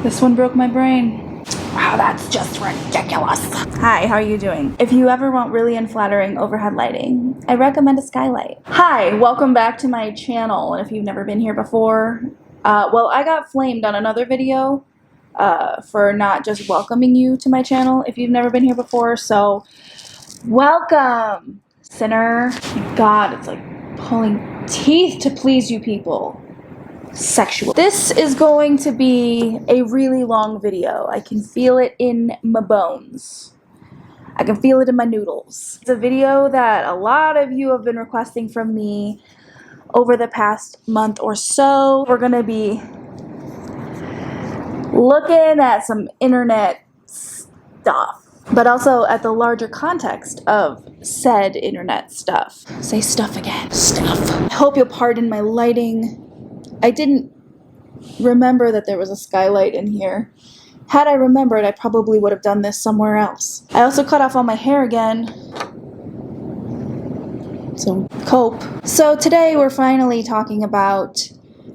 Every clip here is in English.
This one broke my brain. Wow, that's just ridiculous. Hi, how are you doing? If you ever want really unflattering overhead lighting, I recommend a skylight. Hi, welcome back to my channel. And if you've never been here before, well, I got flamed on another video for not just welcoming you to my channel if you've never been here before. So, welcome, sinner. God, it's like pulling teeth to please you people. Sexual. This is going to be a really long video. I can feel it in my bones. I can feel it in my noodles. It's a video that a lot of you have been requesting from me over the past month or so. We're gonna be looking at some internet stuff, but also at the larger context of said internet stuff. Say stuff again. Stuff. I hope you'll pardon my lighting. I didn't remember that there was a skylight in here. Had I remembered, I probably would have done this somewhere else. I also cut off all my hair again. So, cope. So today we're finally talking about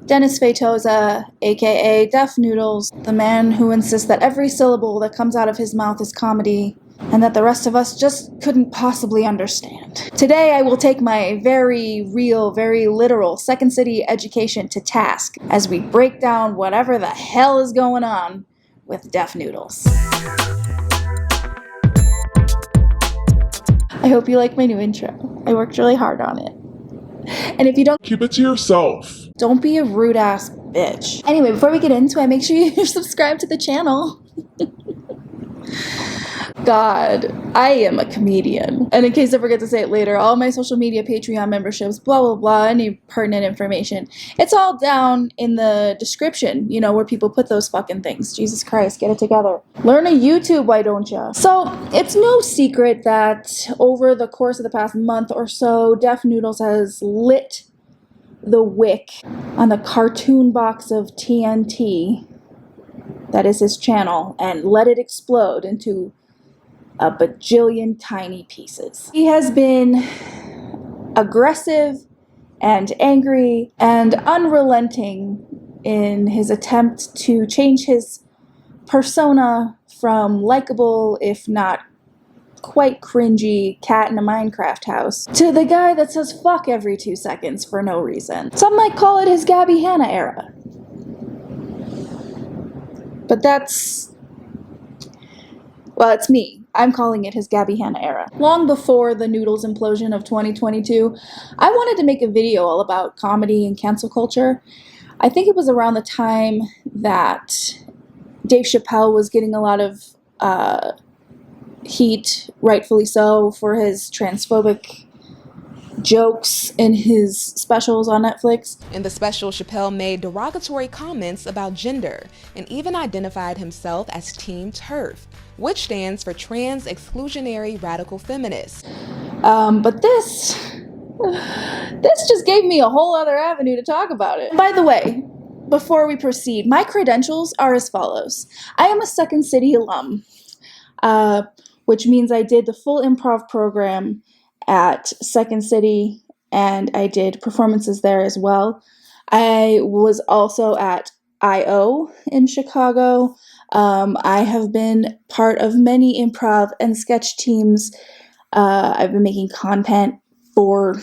Dennis Feitosa, aka Deaf Noodles, the man who insists that every syllable that comes out of his mouth is comedy, and that the rest of us just couldn't possibly understand. Today I will take my very real, very literal Second City education to task as we break down whatever the hell is going on with Deaf Noodles. I hope you like my new intro. I worked really hard on it. And if you don't, keep it to yourself. Don't be a rude ass bitch. Anyway, before we get into it, make sure you subscribe to the channel. God, I am a comedian. And in case I forget to say it later, all my social media, Patreon memberships, blah, blah, blah, any pertinent information, it's all down in the description, you know, where people put those fucking things. Jesus Christ, get it together. Learn a YouTube, why don't ya? So, it's no secret that over the course of the past month or so, Deaf Noodles has lit the wick on the cartoon box of TNT, that is his channel, and let it explode into a bajillion tiny pieces. He has been aggressive and angry and unrelenting in his attempt to change his persona from likable, if not quite cringy cat in a Minecraft house, to the guy that says fuck every 2 seconds for no reason. Some might call it his Gabby Hanna era. But that's, well, it's me. I'm calling it his Gabby Hanna era. Long before the Noodles implosion of 2022, I wanted to make a video all about comedy and cancel culture. I think it was around the time that Dave Chappelle was getting a lot of heat, rightfully so, for his transphobic jokes in his specials on Netflix. In the special, Chappelle made derogatory comments about gender and even identified himself as Team TERF, which stands for Trans Exclusionary Radical Feminist. But this just gave me a whole other avenue to talk about it. By the way, before we proceed, my credentials are as follows. I am a Second City alum, which means I did the full improv program at Second City, and I did performances there as well. I was also at I.O. in Chicago. I have been part of many improv and sketch teams. I've been making content for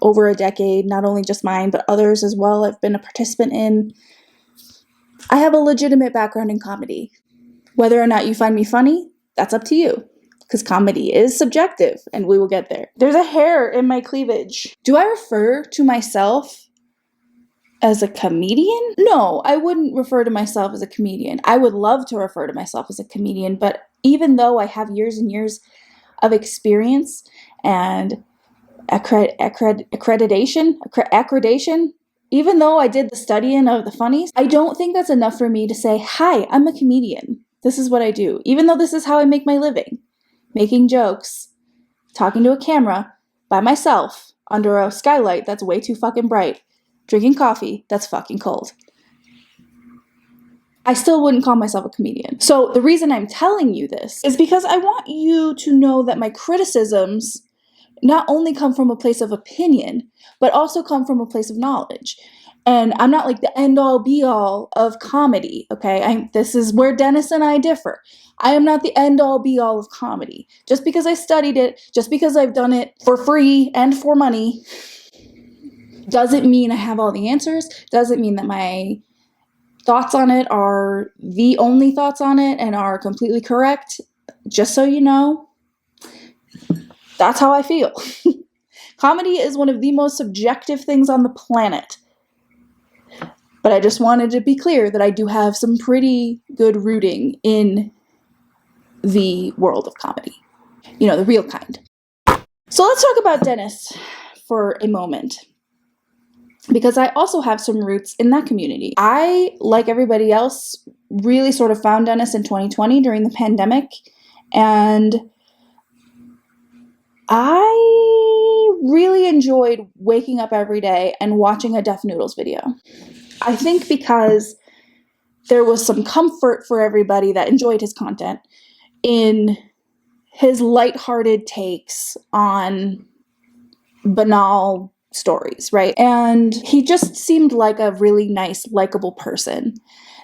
over a decade, not only just mine, but others as well. I've been a participant in. I have a legitimate background in comedy. Whether or not you find me funny, that's up to you. Because comedy is subjective, and we will get there. There's a hair in my cleavage. Do I refer to myself as a comedian? No, I wouldn't refer to myself as a comedian. I would love to refer to myself as a comedian, but even though I have years and years of experience and accreditation, even though I did the studying of the funnies, I don't think that's enough for me to say, hi, I'm a comedian. This is what I do. Even though this is how I make my living. Making jokes, talking to a camera, by myself, under a skylight that's way too fucking bright, drinking coffee that's fucking cold. I still wouldn't call myself a comedian. So the reason I'm telling you this is because I want you to know that my criticisms not only come from a place of opinion, but also come from a place of knowledge. And I'm not like the end all be all of comedy, okay? This is where Dennis and I differ. I am not the end all be all of comedy. Just because I studied it, just because I've done it for free and for money, doesn't mean I have all the answers, doesn't mean that my thoughts on it are the only thoughts on it and are completely correct. Just so you know, that's how I feel. Comedy is one of the most subjective things on the planet. But I just wanted to be clear that I do have some pretty good rooting in the world of comedy. You know, the real kind. So let's talk about Dennis for a moment, because I also have some roots in that community. I, like everybody else, really sort of found Dennis in 2020 during the pandemic, and I really enjoyed waking up every day and watching a Def Noodles video. I think because there was some comfort for everybody that enjoyed his content in his lighthearted takes on banal stories, right? And he just seemed like a really nice, likable person.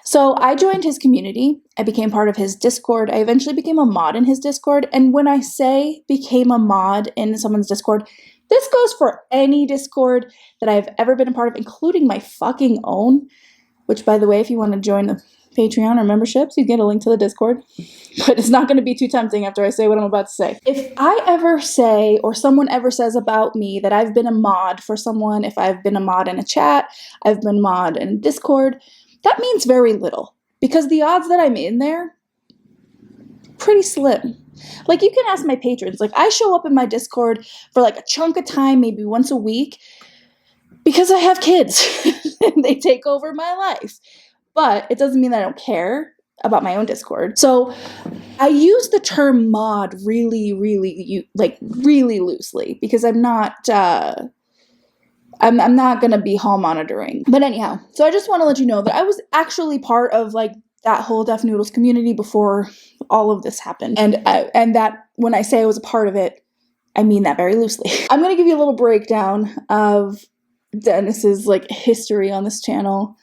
So I joined his community. I became part of his Discord. I eventually became a mod in his Discord. And when I say became a mod in someone's Discord, this goes for any Discord that I've ever been a part of, including my fucking own, which, by the way, if you want to join the Patreon or memberships, you get a link to the Discord. But it's not going to be too tempting after I say what I'm about to say. If I ever say, or someone ever says about me that I've been a mod for someone, if I've been a mod in a chat, I've been a mod in Discord, that means very little. Because the odds that I'm in there, pretty slim. Like, you can ask my patrons. Like, I show up in my Discord for like a chunk of time, maybe once a week, because I have kids. And they take over my life. But it doesn't mean that I don't care about my own Discord. So I use the term mod really loosely, because I'm not I'm not gonna be hall monitoring. But anyhow, so I just want to let you know that I was actually part of like that whole Def Noodles community before all of this happened, and that when I say I was a part of it, I mean that very loosely. I'm gonna give you a little breakdown of Dennis's like history on this channel.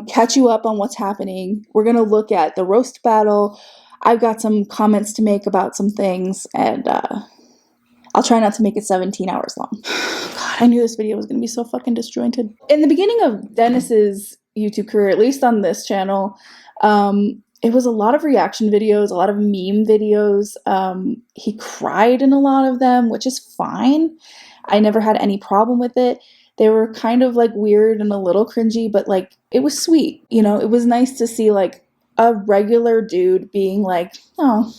Catch you up on what's happening. We're gonna look at the roast battle. I've got some comments to make about some things, and I'll try not to make it 17 hours long. God, I knew this video was gonna be so fucking disjointed. In the beginning of Dennis's YouTube career, at least on this channel, it was a lot of reaction videos, a lot of meme videos. He cried in a lot of them, which is fine. I never had any problem with it. They were kind of like weird and a little cringy, but like it was sweet. You know, it was nice to see like a regular dude being like, oh,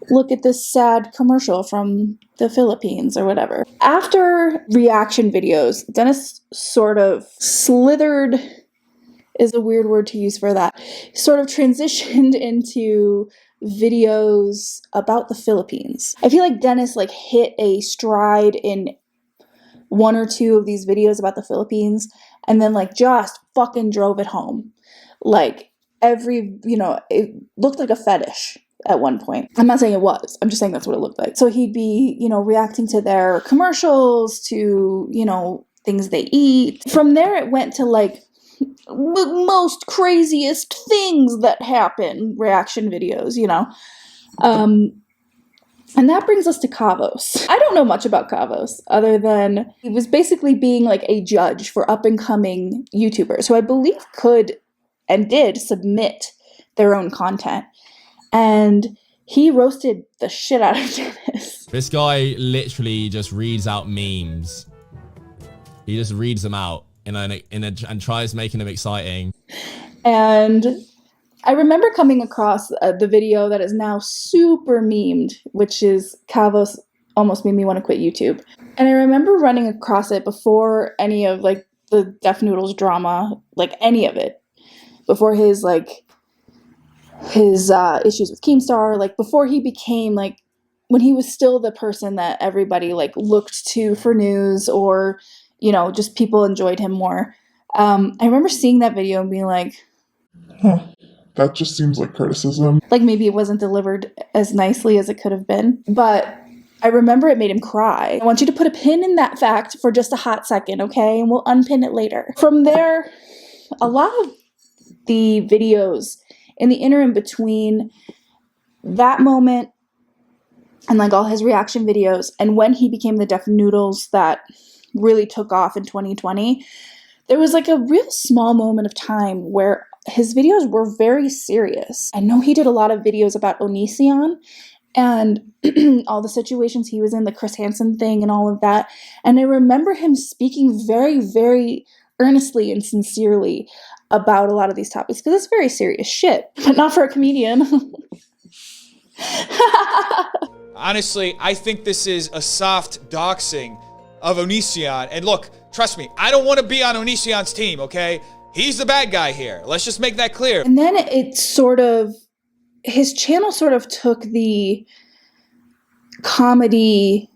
look at this sad commercial from the Philippines or whatever. After reaction videos, Dennis sort of slithered, is a weird word to use for that, sort of transitioned into videos about the Philippines. I feel like Dennis like hit a stride in one or two of these videos about the Philippines, and then like just fucking drove it home. Like it looked like a fetish at one point. I'm not saying it was, I'm just saying that's what it looked like. So he'd be, reacting to their commercials, to, things they eat. From there it went to like the most craziest things that happen, reaction videos, And that brings us to Kavos. I don't know much about Kavos other than he was basically being like a judge for up-and-coming YouTubers who I believe could and did submit their own content. And he roasted the shit out of Dennis. This guy literally just reads out memes. He just reads them out and tries making them exciting. And I remember coming across the video that is now super memed, which is Kavos almost made me want to quit YouTube. And I remember running across it before any of like the Def Noodles drama, like any of it, before his issues with Keemstar, like before he became like, when he was still the person that everybody like looked to for news, or just people enjoyed him more. I remember seeing that video and being like, huh. That just seems like criticism. Like maybe it wasn't delivered as nicely as it could have been. But I remember it made him cry. I want you to put a pin in that fact for just a hot second, okay? And we'll unpin it later. From there, a lot of the videos in the interim between that moment and like all his reaction videos and when he became the Deaf Noodles that really took off in 2020, there was like a real small moment of time where his videos were very serious. I know he did a lot of videos about Onision and all the situations he was in, the Chris Hansen thing and all of that. And I remember him speaking very, very earnestly and sincerely about a lot of these topics because it's very serious shit, but not for a comedian. Honestly, I think this is a soft doxing of Onision. And look, trust me, I don't want to be on Onision's team, okay? He's the bad guy here. Let's just make that clear. And then it sort of, his channel sort of took the commentary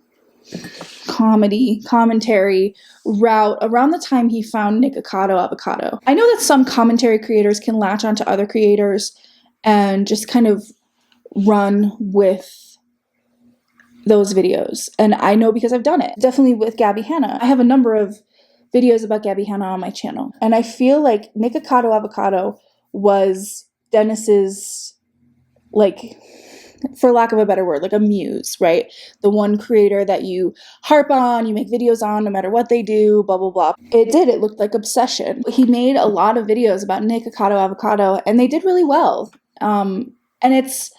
route around the time he found Nikocado Avocado. I know that some commentary creators can latch onto other creators and just kind of run with those videos. And I know because I've done it. Definitely with Gabby Hanna. I have a number of videos about Gabby Hanna on my channel. And I feel like Nikocado Avocado was Dennis's, like, for lack of a better word, like a muse, right? The one creator that you harp on, you make videos on no matter what they do, blah, blah, blah. It looked like obsession. He made a lot of videos about Nikocado Avocado and they did really well. And it's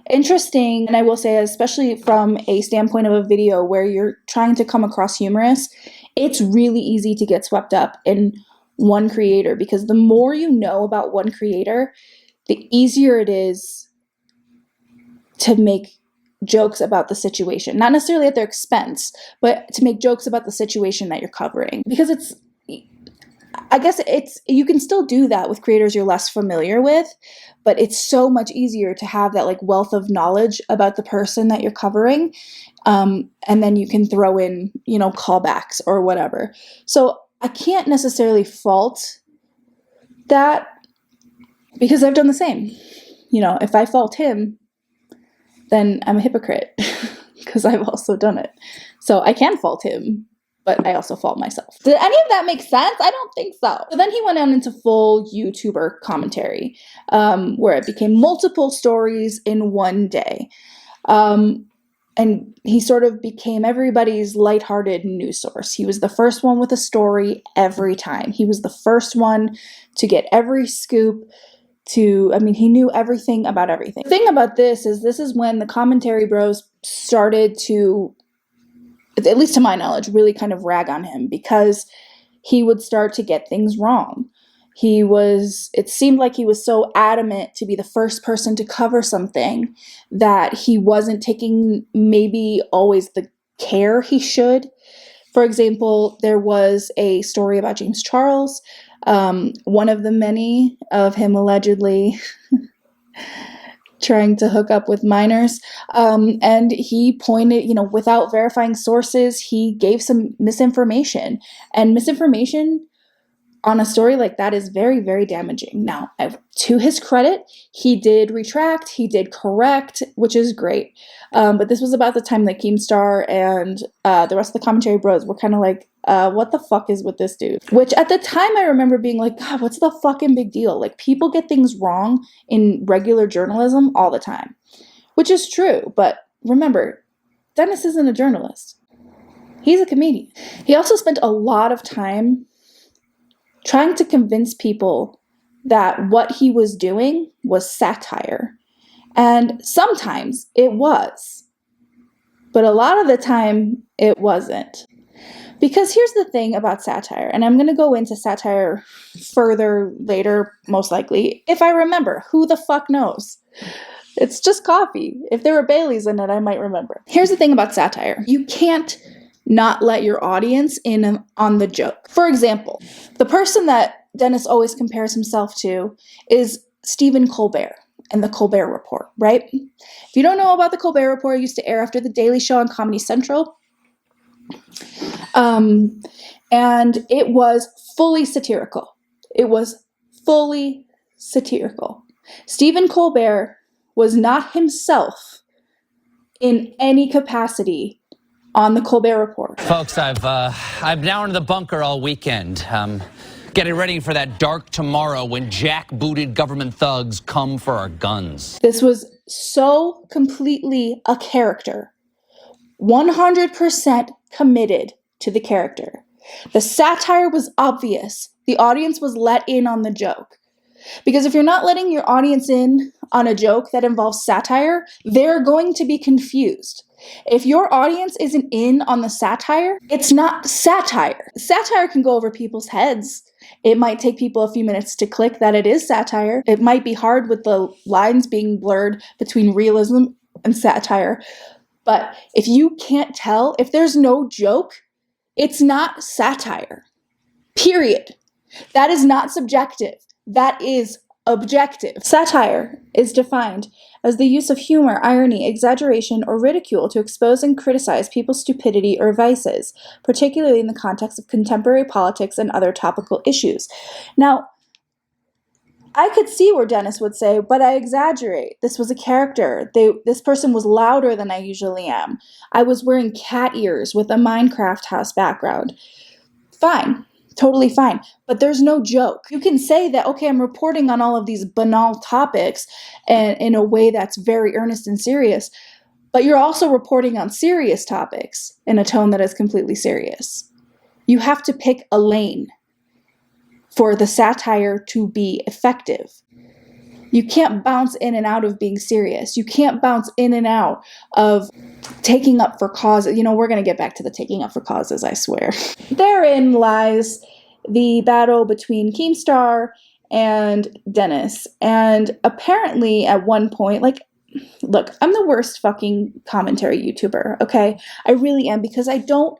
interesting, and I will say, especially from a standpoint of a video where you're trying to come across humorous, it's really easy to get swept up in one creator because the more you know about one creator, the easier it is to make jokes about the situation. Not necessarily at their expense, but to make jokes about the situation that you're covering. Because you can still do that with creators you're less familiar with, but it's so much easier to have that like wealth of knowledge about the person that you're covering. And then you can throw in, callbacks or whatever. So I can't necessarily fault that because I've done the same. If I fault him, then I'm a hypocrite because I've also done it. So I can fault him, but I also fault myself. Did any of that make sense? I don't think so. So then he went on into full YouTuber commentary, where it became multiple stories in one day. And he sort of became everybody's lighthearted news source. He was the first one with a story every time. He was the first one to get every scoop. He knew everything about everything. The thing about this is when the commentary bros started to, at least to my knowledge, really kind of rag on him because he would start to get things wrong. It seemed like he was so adamant to be the first person to cover something that he wasn't taking maybe always the care he should. For example, there was a story about James Charles, one of the many of him allegedly trying to hook up with minors. And he pointed, without verifying sources, he gave some misinformation. And misinformation on a story like that is very, very damaging. Now, to his credit, he did retract, he did correct, which is great. But this was about the time that Keemstar and the rest of the commentary bros were kind of like, what the fuck is with this dude? Which at the time I remember being like, God, what's the fucking big deal? Like, people get things wrong in regular journalism all the time, which is true. But remember, Dennis isn't a journalist. He's a comedian. He also spent a lot of time trying to convince people that what he was doing was satire. And sometimes it was, but a lot of the time it wasn't. Because here's the thing about satire, and I'm going to go into satire further later, most likely. If I remember, who the fuck knows? It's just coffee. If there were Baileys in it, I might remember. Here's the thing about satire. You can't not let your audience in on the joke. For example, the person that Dennis always compares himself to is Stephen Colbert and the Colbert Report, right? If you don't know about the Colbert Report, it used to air after The Daily Show on Comedy Central. And it was fully satirical. It was fully satirical. Stephen Colbert was not himself in any capacity on the Colbert Report. Folks, I'm down in the bunker all weekend. Getting ready for that dark tomorrow when jackbooted government thugs come for our guns. This was so completely a character. 100% committed to the character. The satire was obvious. The audience was let in on the joke. Because if you're not letting your audience in on a joke that involves satire, they're going to be confused. If your audience isn't in on the satire, it's not satire. Satire can go over people's heads. It might take people a few minutes to click that it is satire. It might be hard with the lines being blurred between realism and satire. But if you can't tell, if there's no joke, it's not satire. Period. That is not subjective. That is objective. Satire is defined as the use of humor, irony, exaggeration, or ridicule to expose and criticize people's stupidity or vices, particularly in the context of contemporary politics and other topical issues. Now, I could see where Dennis would say, but I exaggerate. This was a character. This person was louder than I usually am. I was wearing cat ears with a Minecraft house background. Fine. Totally fine. But there's no joke. You can say that, okay, I'm reporting on all of these banal topics and in a way that's very earnest and serious, but you're also reporting on serious topics in a tone that is completely serious. You have to pick a lane for the satire to be effective. You can't bounce in and out of being serious. You can't bounce in and out of taking up for causes. You know, we're going to get back to the taking up for causes, I swear. Therein lies the battle between Keemstar and Dennis. And apparently at one point, like, look, I'm the worst fucking commentary YouTuber, okay? I really am, because I don't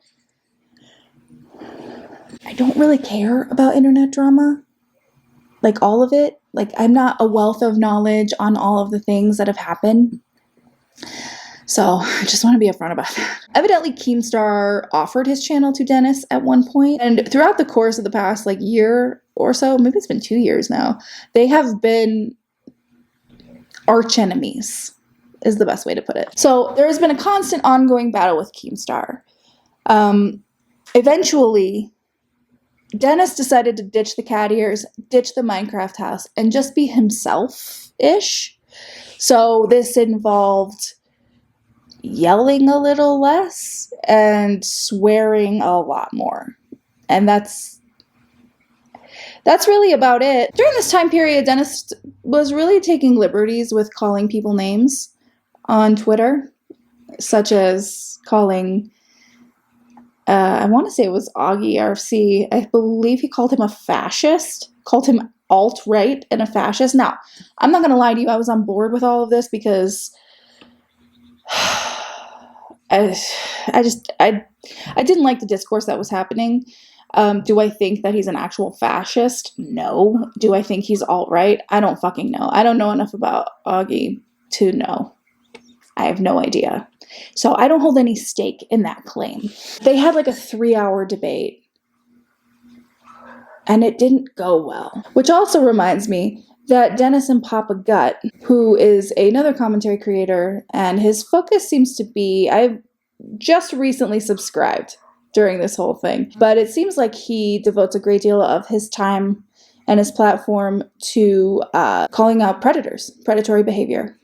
really care about internet drama. Like, all of it. Like, I'm not a wealth of knowledge on all of the things that have happened. So, I just want to be upfront about that. Evidently, Keemstar offered his channel to Dennis at one point. And throughout the course of the past, like, year or so, maybe it's been 2 years now, they have been arch enemies, is the best way to put it. So, there has been a constant ongoing battle with Keemstar. Eventually, Dennis decided to ditch the cat ears, ditch the Minecraft house, and just be himself-ish. So this involved yelling a little less and swearing a lot more. And that's really about it. During this time period, Dennis was really taking liberties with calling people names on Twitter, such as calling... I want to say it was Augie RFC. I believe he called him a fascist, called him alt-right and a fascist. Now, I'm not going to lie to you. I was on board with all of this because I didn't like the discourse that was happening. Do I think that he's an actual fascist? No. Do I think he's alt-right? I don't fucking know. I don't know enough about Augie to know. I have no idea. So I don't hold any stake in that claim. They had like a 3-hour debate, and it didn't go well. Which also reminds me that Dennis and Papa Gut, who is another commentary creator, and his focus seems to be, I've just recently subscribed during this whole thing, but it seems like he devotes a great deal of his time and his platform to calling out predatory behavior,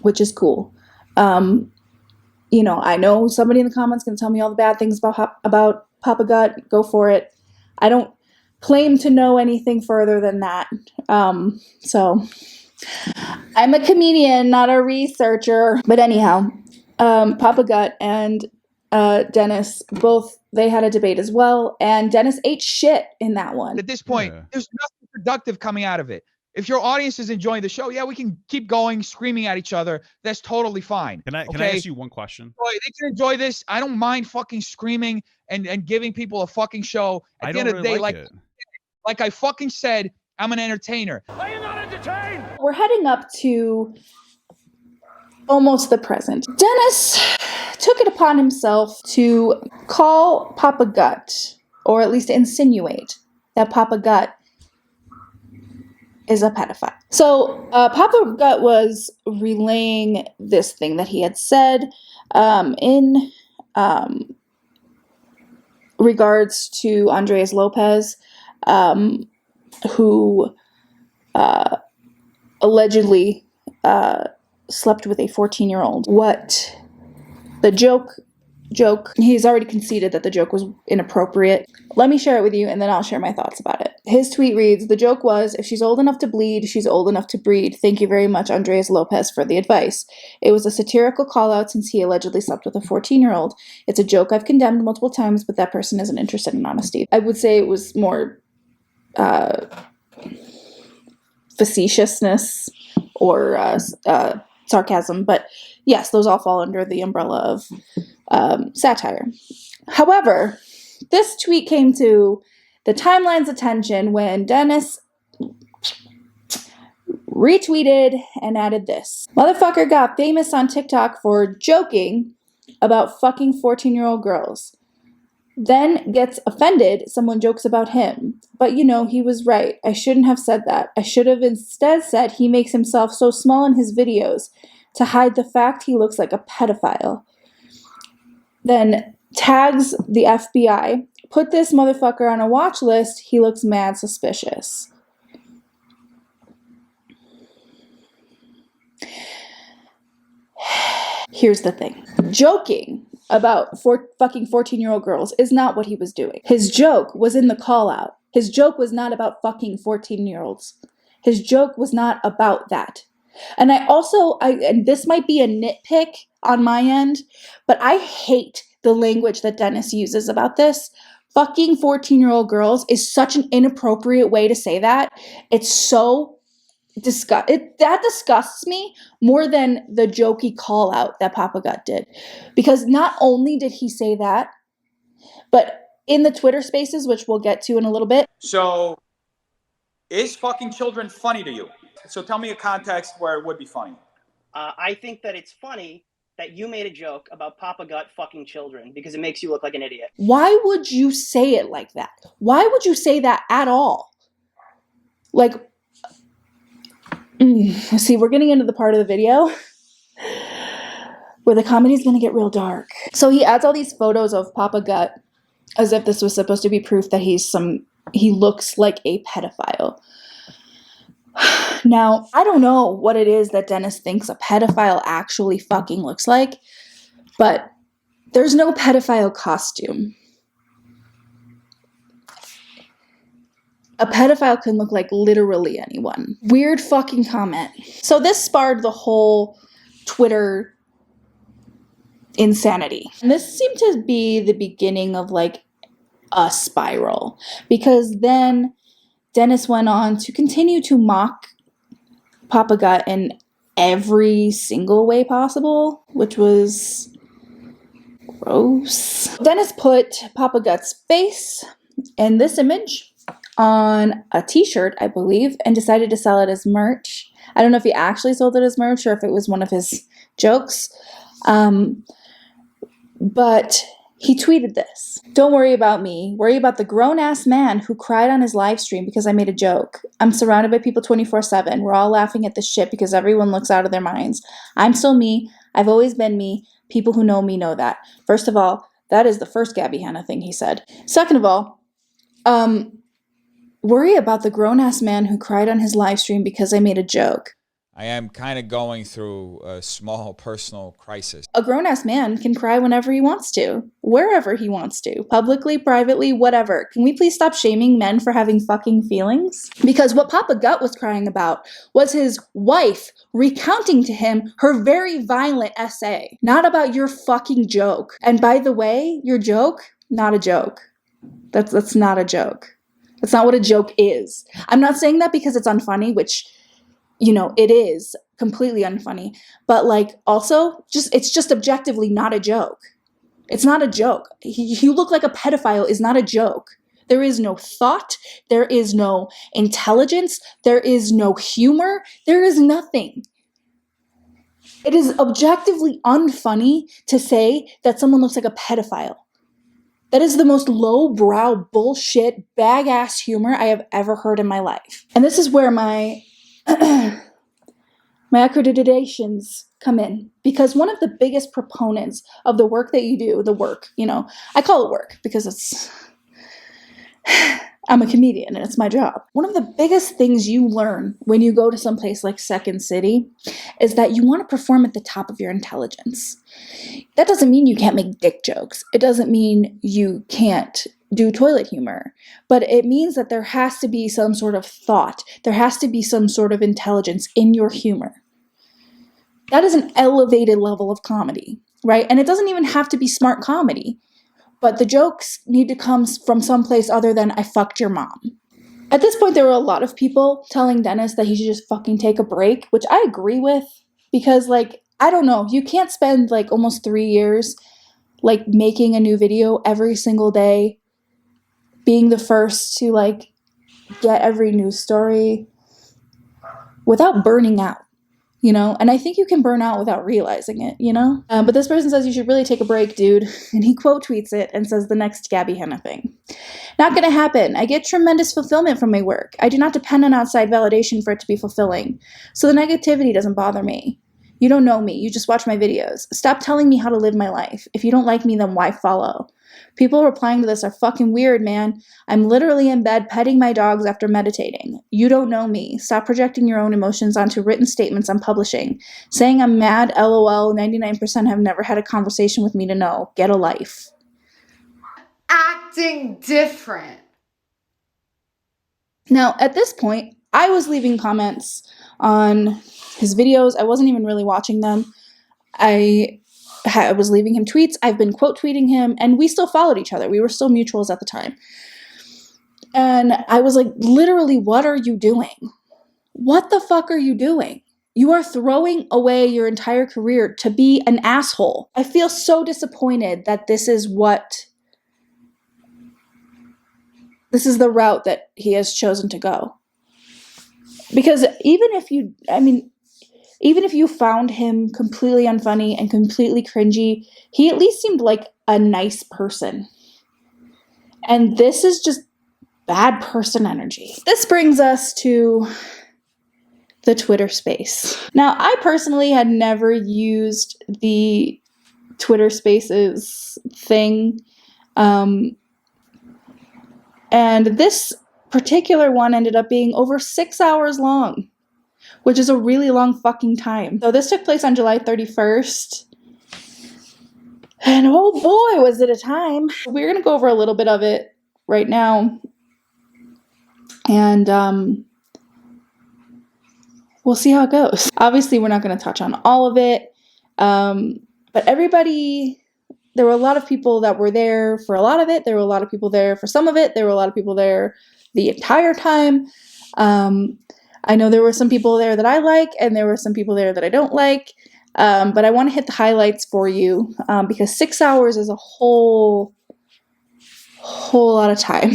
which is cool. You know, I know somebody in the comments can tell me all the bad things about Papa Gut. Go for it. I don't claim to know anything further than that. So I'm a comedian, not a researcher. But anyhow, Papa Gut and Dennis, both, they had a debate as well. And Dennis ate shit in that one. At this point, there's nothing productive coming out of it. If your audience is enjoying the show, yeah, we can keep going, screaming at each other. That's totally fine. Can I ask you one question? They can enjoy this. I don't mind fucking screaming and giving people a fucking show. At the end of the day, like I fucking said, I'm an entertainer. Are you not entertained? We're heading up to almost the present. Dennis took it upon himself to call Papa Gut, or at least insinuate that Papa Gut is a pedophile. So Papa Gut was relaying this thing that he had said in regards to Andres Lopez, who allegedly slept with a 14-year-old. What the joke, he's already conceded that the joke was inappropriate. Let me share it with you and then I'll share my thoughts about it. His tweet reads, the joke was, if she's old enough to bleed, she's old enough to breed. Thank you very much, Andres Lopez, for the advice. It was a satirical call out since he allegedly slept with a 14-year-old. It's a joke I've condemned multiple times, but that person isn't interested in honesty. I would say it was more facetiousness or sarcasm, but yes, those all fall under the umbrella of satire. However, this tweet came to the timeline's attention when Dennis retweeted and added this. Motherfucker got famous on TikTok for joking about fucking 14-year-old girls. Then gets offended someone jokes about him. But you know, he was right. I shouldn't have said that. I should have instead said he makes himself so small in his videos to hide the fact he looks like a pedophile. Then tags the FBI. Put this motherfucker on a watch list. He looks mad suspicious. Here's the thing. Joking about fucking 14-year-old girls is not what he was doing. His joke was in the call out. His joke was not about fucking 14-year-olds. His joke was not about that. And and this might be a nitpick on my end, but I hate the language that Dennis uses about this. Fucking 14-year-old girls is such an inappropriate way to say that. It's so that disgusts me more than the jokey call out that Papa Gut did. Because not only did he say that, but in the Twitter spaces, which we'll get to in a little bit. So, is fucking children funny to you? So tell me a context where it would be funny. I think that it's funny that you made a joke about Papa Gut fucking children because it makes you look like an idiot. Why would you say it like that? Why would you say that at all? Like, see, we're getting into the part of the video where the comedy's going to get real dark. So he adds all these photos of Papa Gut as if this was supposed to be proof that he looks like a pedophile. Now, I don't know what it is that Dennis thinks a pedophile actually fucking looks like, but there's no pedophile costume. A pedophile can look like literally anyone. Weird fucking comment. So this sparred the whole Twitter insanity. And this seemed to be the beginning of like a spiral, because then Dennis went on to continue to mock Papa Gut in every single way possible, which was gross. Dennis put Papa Gut's face in this image on a t-shirt, I believe, and decided to sell it as merch. I don't know if he actually sold it as merch or if it was one of his jokes. But he tweeted this. Don't worry about me. Worry about the grown-ass man who cried on his live stream because I made a joke. I'm surrounded by people 24/7. We're all laughing at this shit because everyone looks out of their minds. I'm still me. I've always been me. People who know me know that. First of all, that is the first Gabby Hanna thing he said. Second of all, worry about the grown-ass man who cried on his live stream because I made a joke. I am kind of going through a small personal crisis. A grown-ass man can cry whenever he wants to, wherever he wants to, publicly, privately, whatever. Can we please stop shaming men for having fucking feelings? Because what Papa Gut was crying about was his wife recounting to him her very violent essay, not about your fucking joke. And by the way, your joke, not a joke. That's not a joke. That's not what a joke is. I'm not saying that because it's unfunny, which, you know, it is completely unfunny, but like also it's just objectively not a joke. It's not a joke. You look like a pedophile is not a joke. There is no thought. There is no intelligence. There is no humor. There is nothing. It is objectively unfunny to say that someone looks like a pedophile. That is the most lowbrow bullshit, bag-ass humor I have ever heard in my life. And this is where my my accreditations come in, because one of the biggest proponents of the work that you do, I call it work because I'm a comedian and it's my job. One of the biggest things you learn when you go to some place like Second City is that you want to perform at the top of your intelligence. That doesn't mean you can't make dick jokes. It doesn't mean you can't do toilet humor, but it means that there has to be some sort of thought. There has to be some sort of intelligence in your humor. That is an elevated level of comedy, right? And it doesn't even have to be smart comedy, but the jokes need to come from someplace other than "I fucked your mom." At this point, there were a lot of people telling Dennis that he should just fucking take a break, which I agree with, because, like, I don't know, you can't spend like almost 3 years like making a new video every single day, being the first to like get every news story without burning out, and I think you can burn out without realizing it, but this person says you should really take a break, dude, and he quote tweets it and says the next Gabby Hanna thing. Not gonna happen. I get tremendous fulfillment from my work. I do not depend on outside validation for it to be fulfilling, so the negativity doesn't bother me. You don't know me. You just watch my videos. Stop telling me how to live my life. If you don't like me, then why follow? People replying to this are fucking weird, man. I'm literally in bed petting my dogs after meditating. You don't know me. Stop projecting your own emotions onto written statements I'm publishing. Saying I'm mad, lol, 99% have never had a conversation with me to know. Get a life. Acting different. Now, at this point, I was leaving comments on his videos. I wasn't even really watching them. I was leaving him tweets. I've been quote tweeting him, and we still followed each other. We were still mutuals at the time. And I was like, literally, what are you doing? What the fuck are you doing? You are throwing away your entire career to be an asshole. I feel so disappointed that this is the route that he has chosen to go. Because even if you found him completely unfunny and completely cringy, he at least seemed like a nice person. And this is just bad person energy. This brings us to the Twitter space. Now, I personally had never used the Twitter Spaces thing. And this particular one ended up being over 6 hours long, which is a really long fucking time. So this took place on July 31st. And oh boy, was it a time. We're going to go over a little bit of it right now. And we'll see how it goes. Obviously, we're not going to touch on all of it. But there were a lot of people that were there for a lot of it. There were a lot of people there for some of it. There were a lot of people there the entire time. I know there were some people there that I like, and there were some people there that I don't like. But I want to hit the highlights for you because 6 hours is a whole lot of time.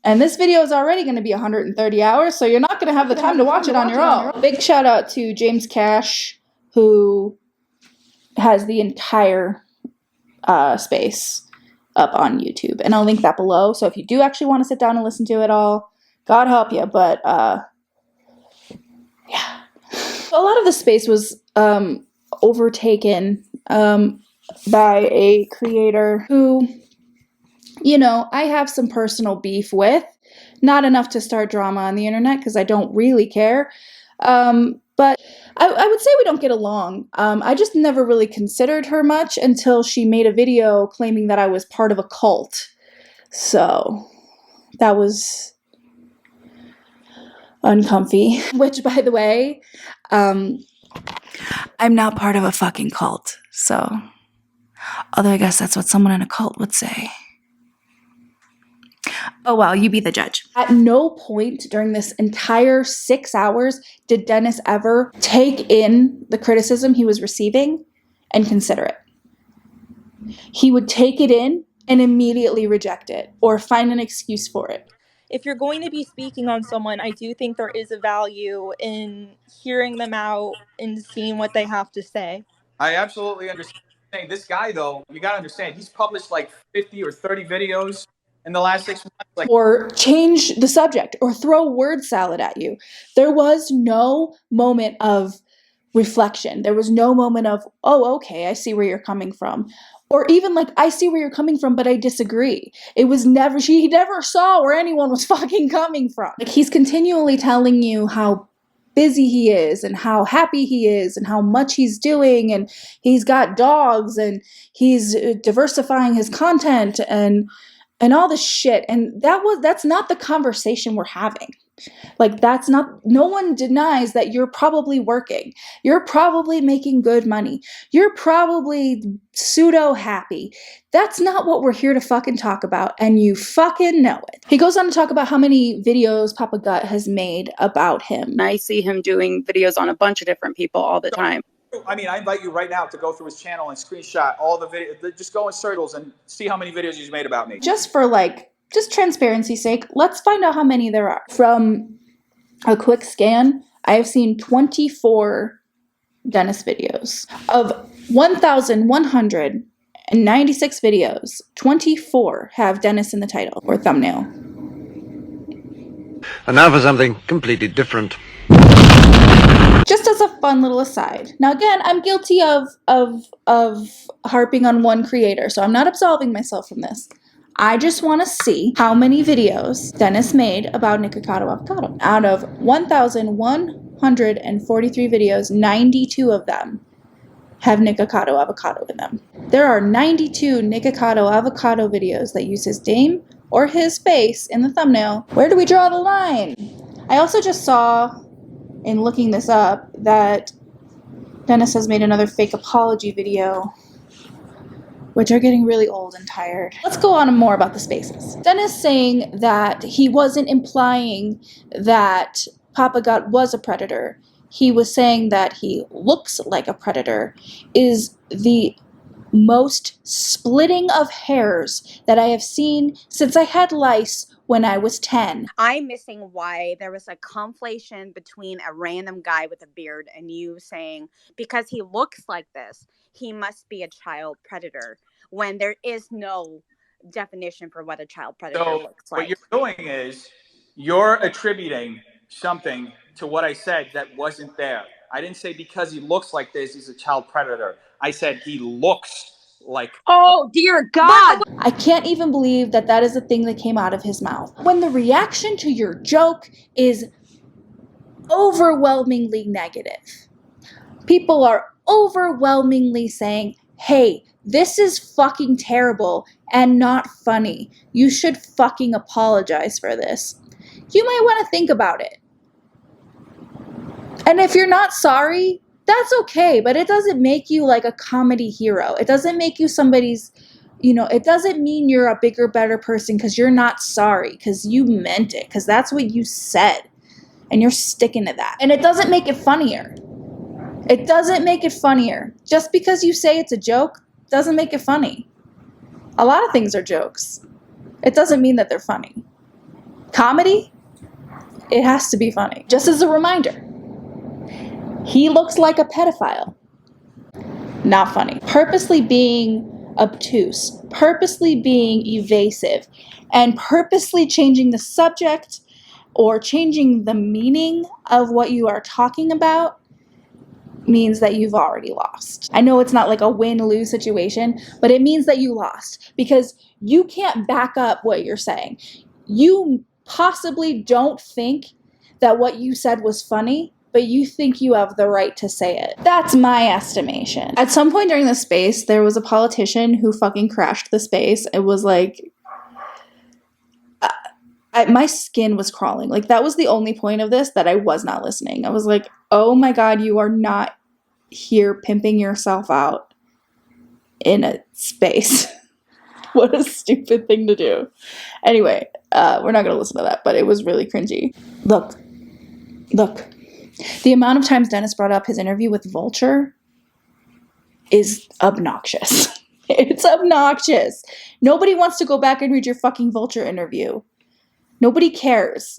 And this video is already going to be 130 hours, so you're not going to have the time to watch it on your own. Big shout out to James Cash, who has the entire space up on YouTube. And I'll link that below. So if you do actually want to sit down and listen to it all, God help you. But yeah. So a lot of the space was overtaken by a creator who, I have some personal beef with. Not enough to start drama on the internet because I don't really care. But I would say we don't get along. I just never really considered her much until she made a video claiming that I was part of a cult. So that was uncomfy. Which, by the way, I'm not part of a fucking cult. So, although I guess that's what someone in a cult would say. Oh, well, you be the judge. At no point during this entire 6 hours did Dennis ever take in the criticism he was receiving and consider it. He would take it in and immediately reject it or find an excuse for it. If you're going to be speaking on someone, I do think there is a value in hearing them out and seeing what they have to say. I absolutely understand. This guy, though, you got to understand, he's published like 50 or 30 videos in the last 6 months. Or change the subject or throw word salad at you. There was no moment of reflection. There was no moment of, oh, okay, I see where you're coming from. Or even like, I see where you're coming from, but I disagree. It was never, he never saw where anyone was fucking coming from. Like, he's continually telling you how busy he is and how happy he is and how much he's doing, and he's got dogs and he's diversifying his content and all this shit. And that's not the conversation we're having. Like, that's not, no one denies that you're probably working. You're probably making good money. You're probably pseudo happy. That's not what we're here to fucking talk about, and you fucking know it. He goes on to talk about how many videos Papa Gut has made about him. I see him doing videos on a bunch of different people all the time. I mean, I invite you right now to go through his channel and screenshot all the videos. Just go in circles and see how many videos he's made about me. Just for just transparency's sake, let's find out how many there are. From a quick scan, I have seen 24 Dennis videos. Of 1,196 videos, 24 have Dennis in the title or thumbnail. And now for something completely different. Just as a fun little aside. Now again, I'm guilty of harping on one creator, so I'm not absolving myself from this. I just want to see how many videos Dennis made about Nikocado avocado. Out of 1,143 videos, 92 of them have Nikocado avocado in them. There are 92 Nikocado avocado videos that use his name or his face in the thumbnail. Where do we draw the line? I also just saw, in looking this up, that Dennis has made another fake apology video, which are getting really old and tired. Let's go on more about the spaces. Dennis saying that he wasn't implying that Papa Gut was a predator. He was saying that he looks like a predator is the most splitting of hairs that I have seen since I had lice when I was 10. I'm missing why there was a conflation between a random guy with a beard and you saying, because he looks like this, he must be a child predator, when there is no definition for what a child predator looks like. What you're doing is you're attributing something to what I said that wasn't there. I didn't say because he looks like this, he's a child predator. I said he looks like... Oh, dear God! I can't even believe that that is the thing that came out of his mouth. When the reaction to your joke is overwhelmingly negative. People are overwhelmingly saying, hey, this is fucking terrible and not funny. You should fucking apologize for this. You might want to think about it. And if you're not sorry, that's okay, but it doesn't make you like a comedy hero. It doesn't make you somebody's, it doesn't mean you're a bigger, better person because you're not sorry, because you meant it, because that's what you said. And you're sticking to that. And it doesn't make it funnier. It doesn't make it funnier. Just because you say it's a joke doesn't make it funny. A lot of things are jokes. It doesn't mean that they're funny. Comedy, it has to be funny. Just as a reminder, he looks like a pedophile. Not funny. Purposely being obtuse, purposely being evasive, and purposely changing the subject or changing the meaning of what you are talking about means that you've already lost. I know it's not like a win-lose situation, but it means that you lost because you can't back up what you're saying. You possibly don't think that what you said was funny, but you think you have the right to say it. That's my estimation. At some point during the space, there was a politician who fucking crashed the space. It was like, my skin was crawling. Like, that was the only point of this that I was not listening. I was like, oh my God, you are not here pimping yourself out in a space. What a stupid thing to do. Anyway, we're not going to listen to that, but it was really cringy. Look. The amount of times Dennis brought up his interview with Vulture is obnoxious. It's obnoxious. Nobody wants to go back and read your fucking Vulture interview. Nobody cares.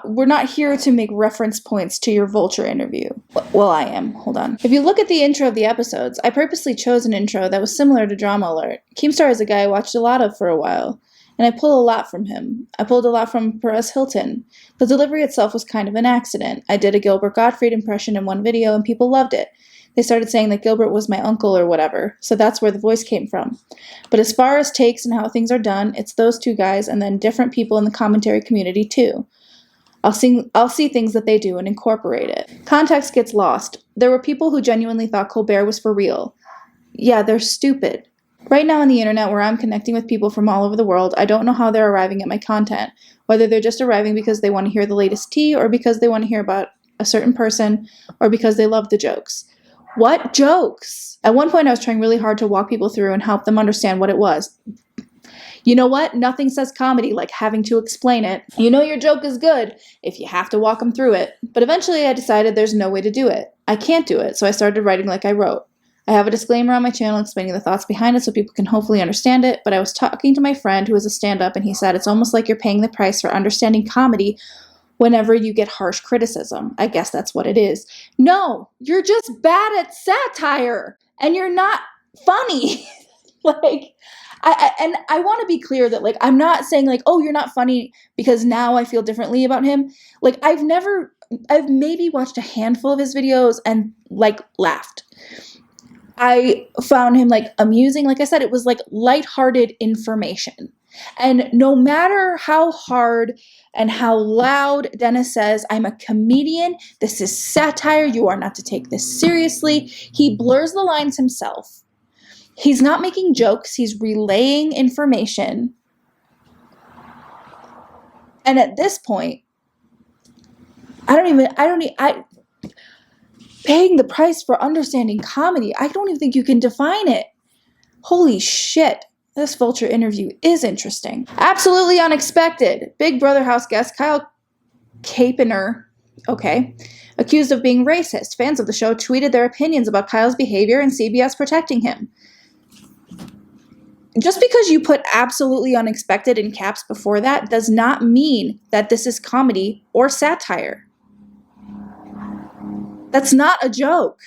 We're not here to make reference points to your Vulture interview. Well, I am. Hold on. If you look at the intro of the episodes, I purposely chose an intro that was similar to Drama Alert. Keemstar is a guy I watched a lot of for a while. and I pull a lot from him. I pulled a lot from Perez Hilton. The delivery itself was kind of an accident. I did a Gilbert Gottfried impression in one video, and people loved it. They started saying that Gilbert was my uncle or whatever, so that's where the voice came from. But as far as takes and how things are done, it's those two guys and then different people in the commentary community too. I'll see things that they do and incorporate it. Context gets lost. There were people who genuinely thought Colbert was for real. Yeah, they're stupid. Right now on the internet, where I'm connecting with people from all over the world, I don't know how they're arriving at my content, whether they're just arriving because they want to hear the latest tea, or because they want to hear about a certain person, or because they love the jokes. What jokes? At one point, I was trying really hard to walk people through and help them understand what it was. You know what? Nothing says comedy like having to explain it. You know your joke is good if you have to walk them through it. But eventually I decided there's no way to do it. I can't do it, so I started writing like I wrote. I have a disclaimer on my channel explaining the thoughts behind it so people can hopefully understand it, but I was talking to my friend who is a stand-up, and he said it's almost like you're paying the price for understanding comedy whenever you get harsh criticism. I guess that's what it is. No, you're just bad at satire, and you're not funny. I want to be clear that, like, I'm not saying, like, oh, you're not funny because now I feel differently about him. Like, I've maybe watched a handful of his videos and, like, laughed. I found him, like, amusing. Like I said, it was, like, lighthearted information. And no matter how hard and how loud Dennis says, I'm a comedian, this is satire, you are not to take this seriously, he blurs the lines himself. He's not making jokes, he's relaying information. And at this point, paying the price for understanding comedy, I don't even think you can define it. Holy shit, this Vulture interview is interesting. Absolutely unexpected. Big Brother house guest Kyle Capener, accused of being racist. Fans of the show tweeted their opinions about Kyle's behavior and CBS protecting him. Just because you put absolutely unexpected in caps before that does not mean that this is comedy or satire. That's not a joke.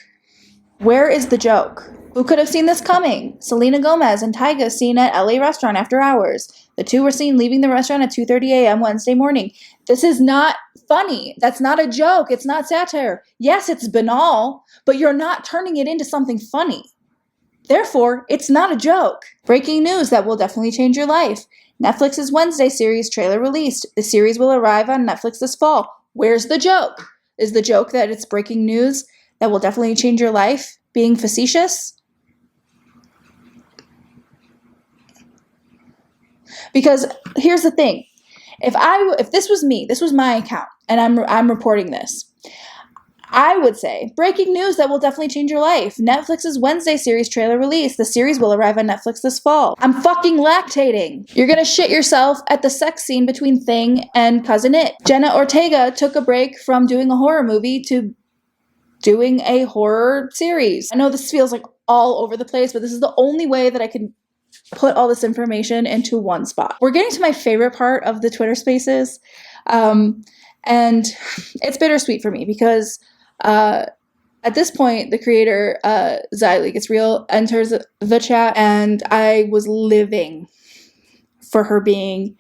Where is the joke? Who could have seen this coming? Selena Gomez and Tyga seen at LA restaurant after hours. The two were seen leaving the restaurant at 2:30 a.m. Wednesday morning. This is not funny. That's not a joke. It's not satire. Yes, it's banal, but you're not turning it into something funny. Therefore, it's not a joke. Breaking news that will definitely change your life. Netflix's Wednesday series trailer released. The series will arrive on Netflix this fall. Where's the joke? Is the joke that it's breaking news that will definitely change your life being facetious? Because here's the thing. If this was me, this was my account, and I'm reporting this, I would say, breaking news that will definitely change your life. Netflix's Wednesday series trailer release. The series will arrive on Netflix this fall. I'm fucking lactating. You're gonna shit yourself at the sex scene between Thing and Cousin It. Jenna Ortega took a break from doing a horror movie to doing a horror series. I know this feels like all over the place, but this is the only way that I can put all this information into one spot. We're getting to my favorite part of the Twitter Spaces, and it's bittersweet for me because at this point, the creator, Xylee Gets Real, enters the chat, and I was living for her being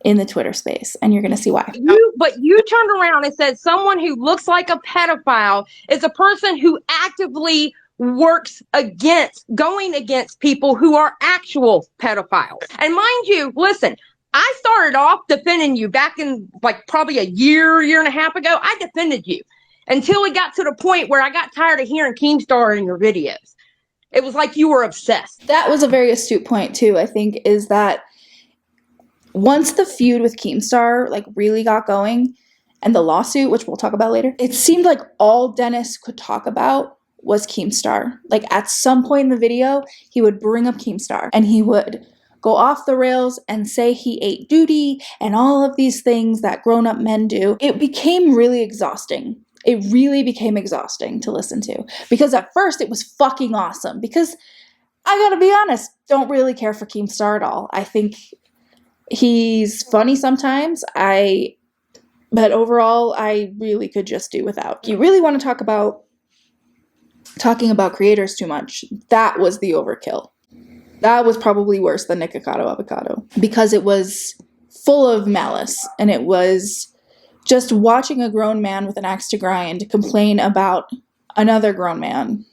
in the Twitter space, and you're going to see why. But you turned around and said someone who looks like a pedophile is a person who actively works going against people who are actual pedophiles. And mind you, listen, I started off defending you back in like probably a year and a half ago. I defended you until it got to the point where I got tired of hearing Keemstar in your videos. It was like you were obsessed. That was a very astute point too, I think, is that once the feud with Keemstar like really got going and the lawsuit, which we'll talk about later, it seemed like all Dennis could talk about was Keemstar. Like at some point in the video, he would bring up Keemstar and he would go off the rails and say he ate duty and all of these things that grown-up men do. It became really exhausting. It really became exhausting to listen to because at first it was fucking awesome because I gotta be honest, don't really care for Keemstar at all. I think he's funny sometimes, but overall I really could just do without. You really want to talk about talking about creators too much, that was the overkill. That was probably worse than Nikocado Avocado because it was full of malice, and it was just watching a grown man with an axe to grind complain about another grown man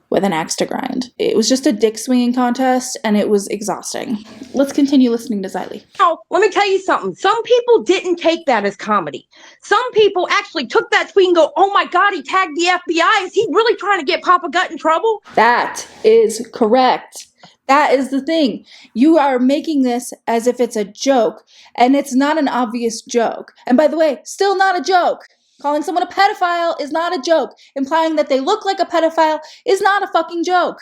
with an axe to grind. It was just a dick swinging contest, and it was exhausting. Let's continue listening to Xylee. Now, let me tell you something. Some people didn't take that as comedy. Some people actually took that tweet and go, oh my God, he tagged the FBI. Is he really trying to get Papa Gut in trouble? That is correct. That is the thing. You are making this as if it's a joke, and it's not an obvious joke. And by the way, still not a joke. Calling someone a pedophile is not a joke. Implying that they look like a pedophile is not a fucking joke.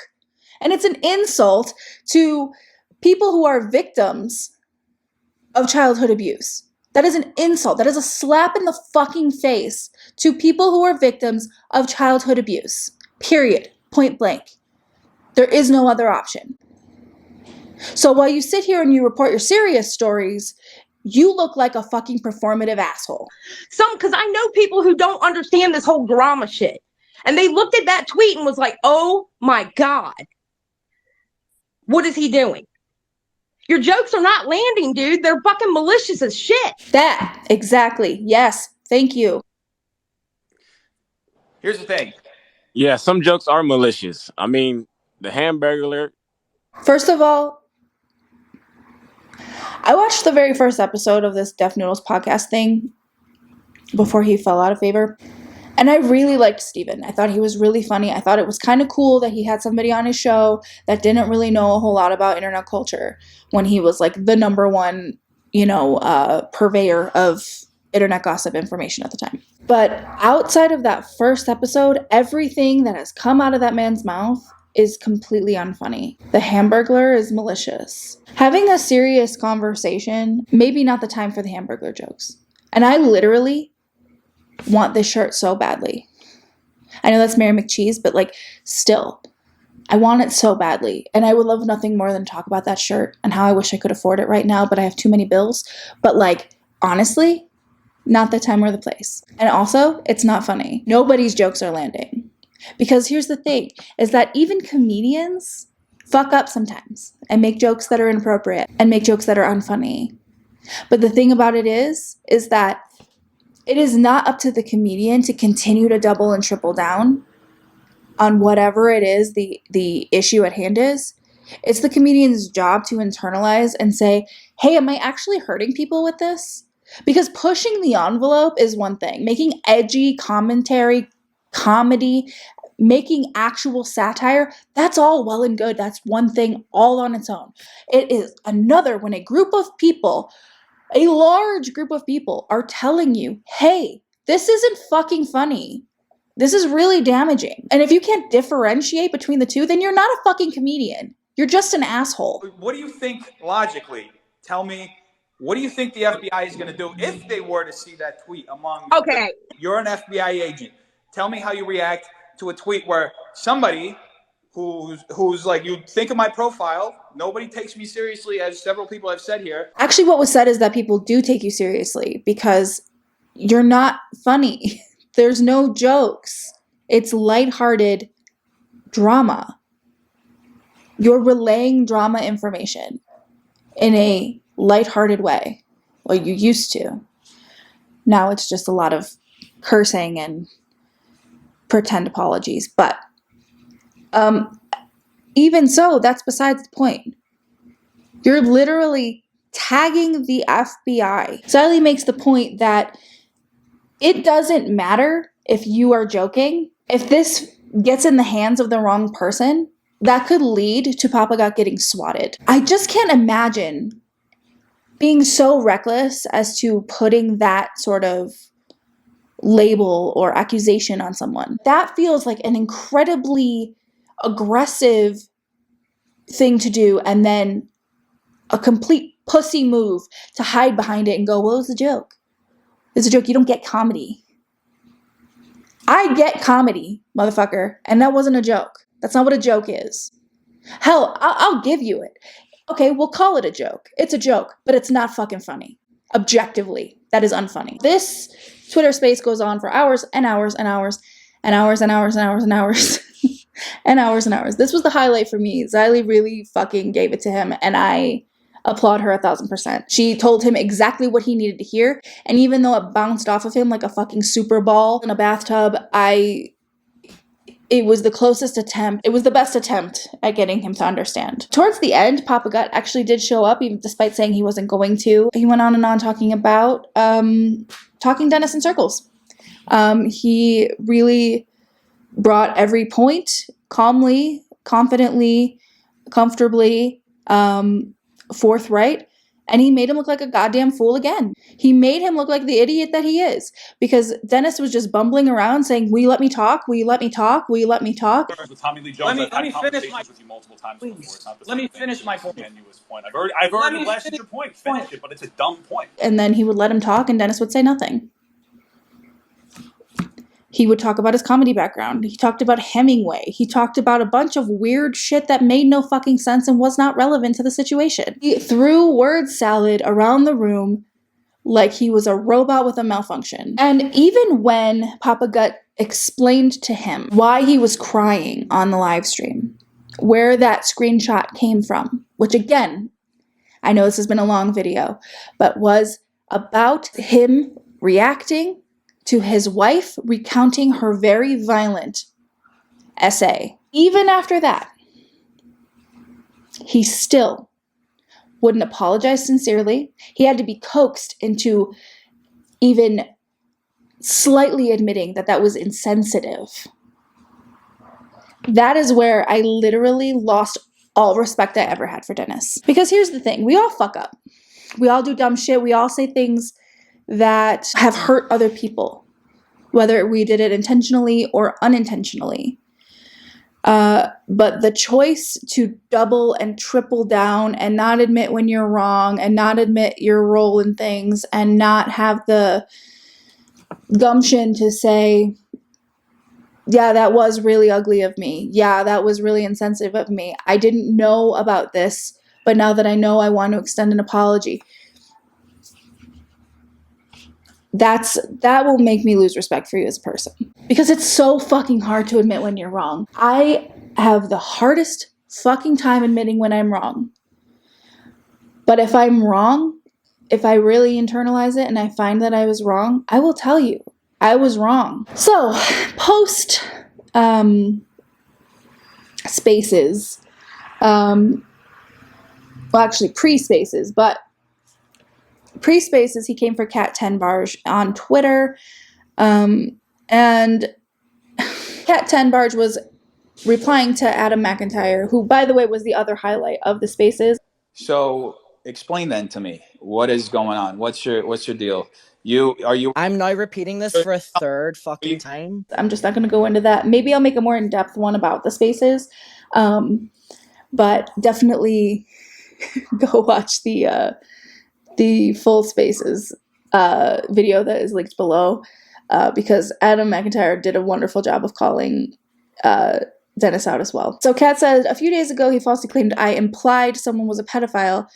And it's an insult to people who are victims of childhood abuse. That is an insult. That is a slap in the fucking face to people who are victims of childhood abuse. Period. Point blank. There is no other option. So while you sit here and you report your serious stories, you look like a fucking performative asshole. Because I know people who don't understand this whole drama shit. And they looked at that tweet and was like, oh my God. What is he doing? Your jokes are not landing, dude. They're fucking malicious as shit. That, exactly. Yes, thank you. Here's the thing. Yeah, some jokes are malicious. I mean, the Hamburglar. First of all, I watched the very first episode of this Deaf Noodles podcast thing before he fell out of favor. And I really liked Steven. I thought he was really funny. I thought it was kind of cool that he had somebody on his show that didn't really know a whole lot about internet culture when he was like the number one, purveyor of internet gossip information at the time. But outside of that first episode, everything that has come out of that man's mouth is completely unfunny. The Hamburglar is malicious. Having a serious conversation, maybe not the time for the Hamburglar jokes. And I literally want this shirt so badly. I know that's Mary McCheese, but still, I want it so badly. And I would love nothing more than talk about that shirt and how I wish I could afford it right now, but I have too many bills. But honestly, not the time or the place. And also, it's not funny. Nobody's jokes are landing. Because here's the thing, is that even comedians fuck up sometimes and make jokes that are inappropriate and make jokes that are unfunny. But the thing about it is that it is not up to the comedian to continue to double and triple down on whatever it is the issue at hand is. It's the comedian's job to internalize and say, hey, am I actually hurting people with this? Because pushing the envelope is one thing. Making edgy commentary, comedy, making actual satire, that's all well and good. That's one thing all on its own. It is another when a group of people, a large group of people, are telling you, hey, this isn't fucking funny. This is really damaging. And if you can't differentiate between the two, then you're not a fucking comedian. You're just an asshole. What do you think logically? Tell me, what do you think the FBI is going to do if they were to see that tweet among... Okay. You're an FBI agent. Tell me how you react to a tweet where somebody who's like, you think of my profile, nobody takes me seriously, as several people have said here. Actually, what was said is that people do take you seriously because you're not funny. There's no jokes. It's lighthearted drama. You're relaying drama information in a lighthearted way. Well, you used to. Now it's just a lot of cursing and pretend apologies. But even so, that's besides the point. You're literally tagging the FBI. Xylee makes the point that it doesn't matter if you are joking. If this gets in the hands of the wrong person, that could lead to Papa Gut getting swatted. I just can't imagine being so reckless as to putting that sort of label or accusation on someone. That feels like an incredibly aggressive thing to do, and then a complete pussy move to hide behind it and go, well, it's a joke. It's a joke. You don't get comedy. I get comedy, motherfucker, and that wasn't a joke. That's not what a joke is. Hell, I'll give you it. Okay, we'll call it a joke. It's a joke, but it's not fucking funny. Objectively, that is unfunny. This Twitter space goes on for hours and hours and hours and hours and hours and hours and hours. and hours and hours. This was the highlight for me. Xylee really fucking gave it to him, and I applaud her 1,000%. She told him exactly what he needed to hear, and even though it bounced off of him like a fucking super ball in a bathtub, it was the closest attempt. It was the best attempt at getting him to understand. Towards the end, Papa Gut actually did show up, even despite saying he wasn't going to. He went on and on talking about talking Dennis in circles. He really brought every point calmly, confidently, comfortably, forthright, and he made him look like a goddamn fool again. He made him look like the idiot that he is, because Dennis was just bumbling around saying, will you let me talk? Will you let me talk? Will you let me talk? With Tommy Lee Jones, I've had conversations with you multiple times before. It's not the let me finish my point. I've already blasted your point. Finish it, but it's a dumb point. And then he would let him talk, and Dennis would say nothing. He would talk about his comedy background. He talked about Hemingway. He talked about a bunch of weird shit that made no fucking sense and was not relevant to the situation. He threw word salad around the room like he was a robot with a malfunction. And even when Papa Gut explained to him why he was crying on the live stream, where that screenshot came from, which again, I know this has been a long video, but was about him reacting to his wife recounting her very violent essay. Even after that, he still wouldn't apologize sincerely. He had to be coaxed into even slightly admitting that that was insensitive. That is where I literally lost all respect I ever had for Dennis. Because here's the thing, we all fuck up. We all do dumb shit. We all say things that have hurt other people, whether we did it intentionally or unintentionally. But the choice to double and triple down and not admit when you're wrong and not admit your role in things and not have the gumption to say, yeah, that was really ugly of me. Yeah, that was really insensitive of me. I didn't know about this, but now that I know, I want to extend an apology. That will make me lose respect for you as a person. Because it's so fucking hard to admit when you're wrong. I have the hardest fucking time admitting when I'm wrong. But if I'm wrong, if I really internalize it and I find that I was wrong, I will tell you, I was wrong. So, post spaces, well actually pre-spaces, but pre-spaces, he came for Cat 10 Barge on Twitter, and Cat 10 Barge was replying to Adam McIntyre, who, by the way, was the other highlight of the spaces. So explain then to me, what is going on? What's your deal? I'm now repeating this for a third fucking time. I'm just not going to go into that. Maybe I'll make a more in-depth one about the spaces, but definitely go watch the full spaces video that is linked below, because Adam McIntyre did a wonderful job of calling Dennis out as well. So Kat said, a few days ago he falsely claimed I implied someone was a pedophile,